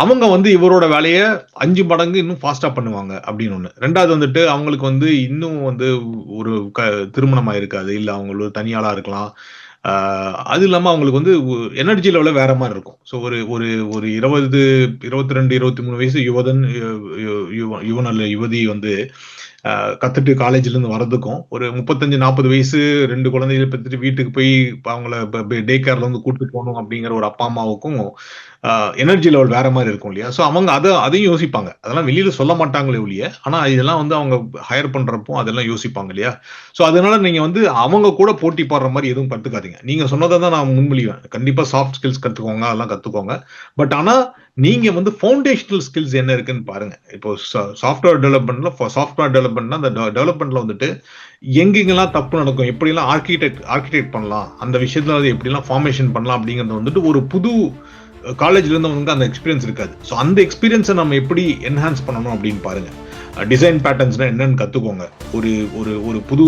அவங்க வந்து இவரோட வேலைய 5 மடங்கு இன்னும் ஃபாஸ்ட்டா பண்ணுவாங்க அப்படின்னு ஒண்ணு. 2வது வந்துட்டு அவங்களுக்கு வந்து இன்னும் வந்து ஒரு திருமணம் ஆயிருக்காது. இல்ல அவங்க ஒரு தனியாளா இருக்கலாம். அது இல்லாம அவங்களுக்கு வந்து எனர்ஜி லெவல வேற மாரி இருக்கும். ஸோ ஒரு ஒரு ஒரு 20, 22, 23 வயசு யுவன் அல்ல யுவதி வந்து கத்துட்டு காலேஜ்ல இருந்து வரதுக்கும், ஒரு 35, 40 வயசு 2 குழந்தைகளை பெத்துட்டு வீட்டுக்கு போய் அவங்கள டே கேர்ல வந்து கூட்டு போகணும் அப்படிங்கிற ஒரு அப்பா அம்மாவுக்கும் எனர்ஜி லெவல் வேற மாதிரி இருக்கும் இல்லையா? ஸோ அவங்க அதையும் யோசிப்பாங்க. அதெல்லாம் வெளியில சொல்ல மாட்டாங்களே ஒழிய, ஆனா இதெல்லாம் வந்து அவங்க ஹையர் பண்றப்போ அதெல்லாம் யோசிப்பாங்க இல்லையா? ஸோ அதனால நீங்க வந்து அவங்க கூட போட்டி போடுற மாதிரி எதுவும் கத்துக்காதீங்க. நீங்க சொன்னதை தான் நான் முன்மொழிவேன். கண்டிப்பா சாஃப்ட் ஸ்கில்ஸ் கத்துக்கோங்க, அதெல்லாம் கத்துக்கோங்க. பட் ஆனா நீங்க வந்து ஃபவுண்டேஷனல் ஸ்கில்ஸ் என்ன இருக்குன்னு பாருங்க. இப்போ சாஃப்ட்வேர் டெவலப்மெண்ட்னா அந்த டெவலப்மெண்ட்ல வந்துட்டு எங்கெங்கெல்லாம் தப்பு நடக்கும், எப்படிலாம் ஆர்கிடெக்ட் பண்ணலாம், அந்த விஷயத்துல அது எப்படிலாம் ஃபார்மேஷன் பண்ணலாம் அப்படிங்கிறது வந்துட்டு ஒரு புது காலேஜ்ல இருந்து வந்து அந்த எக்ஸ்பீரியன்ஸ் இருக்காது. ஸோ அந்த எக்ஸ்பீரியன்ஸை நம்ம எப்படி என்ஹான்ஸ் பண்ணணும் அப்படின்னு பாருங்க. டிசைன் பேட்டர்ன்ஸ்னா என்னன்னு கத்துக்கோங்க. ஒரு ஒரு ஒரு புது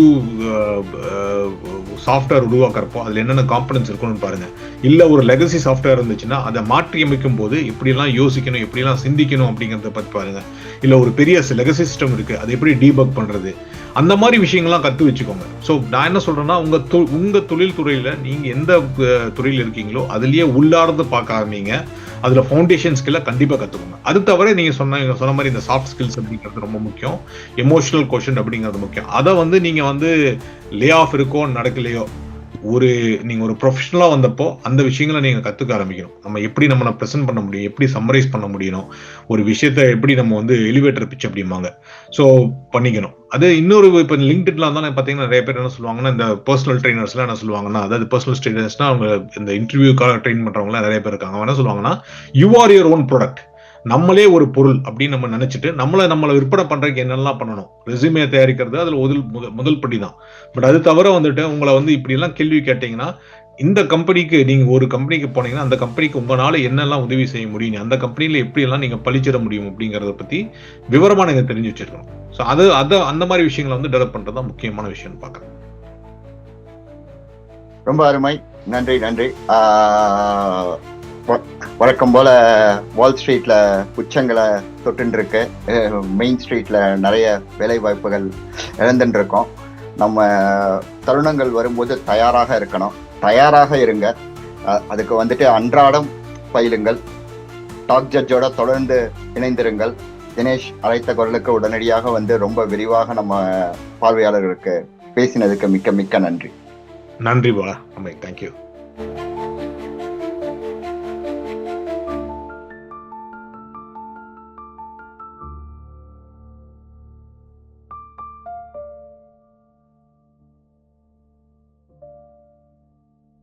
சாஃப்ட்வேர் உருவாக்குறப்போ அதுல என்னென்ன காம்பனன்ட்ஸ் இருக்குன்னு பாருங்க. இல்ல ஒரு லெகசி சாஃப்ட்வேர் இருந்துச்சுன்னா அதை மாற்றி அமைக்கும் போது எப்படிலாம் யோசிக்கணும், எப்படிலாம் சிந்திக்கணும் அப்படிங்கறத பத்தி பாருங்க. இல்ல ஒரு பெரிய லெகசி சிஸ்டம் இருக்கு, அதை எப்படி டீபக் பண்றது, அந்த மாதிரி விஷயங்கள்லாம் கத்து வச்சுக்கோங்க. ஸோ நான் என்ன சொல்றேன்னா, உங்க தொழில் துறையில நீங்க எந்த துறையில் இருக்கீங்களோ அதுலயே உள்ளார்ந்து பார்க்க ஆரம்பிங்க. அதுல ஃபவுண்டேஷன் ஸ்கில்ல கண்டிப்பா கத்துக்கோங்க. அது தவிர நீங்க சொன்ன மாதிரி இந்த சாஃப்ட் ஸ்கில்ஸ் அப்படிங்கிறது ரொம்ப முக்கியம். எமோஷனல் கோஷன் அப்படிங்கிறது முக்கியம். அதை வந்து நீங்க வந்து லே ஆஃப் இருக்கோ நடக்கலையோ, நீங்க ஒரு ப்ரொஃபஷனலா வந்தப்போ அந்த விஷயங்களை நீங்க கத்துக்க ஆரம்பிக்கணும். நம்ம எப்படி நம்மளை ப்ரெசென்ட் பண்ண முடியும், எப்படி சம்மரைஸ் பண்ண முடியும், ஒரு விஷயத்த எப்படி நம்ம வந்து எலிவேட்டர் பிச் அப்படிம்பாங்க, ஸோ பண்ணிக்கணும். அது இன்னொரு இப்போ லிங்க்டின்ல தான் பார்த்தீங்கன்னா நிறைய பேர் என்ன சொல்லுவாங்கன்னா, இந்த பர்சனல் ட்ரைனர்ஸ்லாம் என்ன சொல்லுவாங்கன்னா, அதாவது பர்சனல் ட்ரைனர்ஸ்னா அவங்க இந்த இன்டர்வியூக்காக ட்ரெயின் பண்றவங்கலாம் நிறைய பேர் இருக்காங்க. அவங்க என்ன சொல்லுவாங்கன்னா, you are your own product. நம்மளே ஒரு பொருள் அப்படின்னு நம்ம நினைச்சிட்டு நம்மளை விற்பனை பண்றதுக்கு என்னெல்லாம் பண்ணணும், ரெஸ்யூமே தயாரிக்கிறது அதுல முதல் படி தான். பட் அது தவிர வந்துட்டு உங்களை வந்து இப்படி எல்லாம் கேள்வி கேட்டீங்கன்னா, இந்த கம்பெனிக்கு நீங்க ஒரு கம்பெனிக்கு போனீங்கன்னா அந்த கம்பெனிக்கு உங்களால என்னெல்லாம் உதவி செய்ய முடியும், அந்த கம்பெனில எப்படி எல்லாம் நீங்க பழிச்சிட முடியும் அப்படிங்கறத பத்தி விவரமா நீங்க தெரிஞ்சு வச்சிருக்கணும். ஸோ அந்த மாதிரி விஷயங்களை வந்து டெவலப் பண்றது தான் முக்கியமான விஷயம்னு பாக்குறேன். ரொம்ப அருமை, நன்றி நன்றி. வழக்கம் போல வால் ஸ்ட்ரீட்ல உச்சங்களை தொட்டு இருக்கு, மெயின் ஸ்ட்ரீட்ல நிறைய வேலை வாய்ப்புகள் இழந்துட்டு இருக்கோம். நம்ம தருணங்கள் வரும்போது தயாராக இருக்கணும், தயாராக இருங்க. அதுக்கு வந்துட்டு அன்றாடம் பயிலுங்கள். டாக் ஜட்ஜோட தொடர்ந்து இணைந்திருங்கள். தினேஷ் அழைத்த குரலுக்கு உடனடியாக வந்து ரொம்ப விரிவாக நம்ம பார்வையாளர்களுக்கு பேசினதுக்கு மிக்க மிக்க நன்றி. நன்றி பாலா, தேங்க்யூ.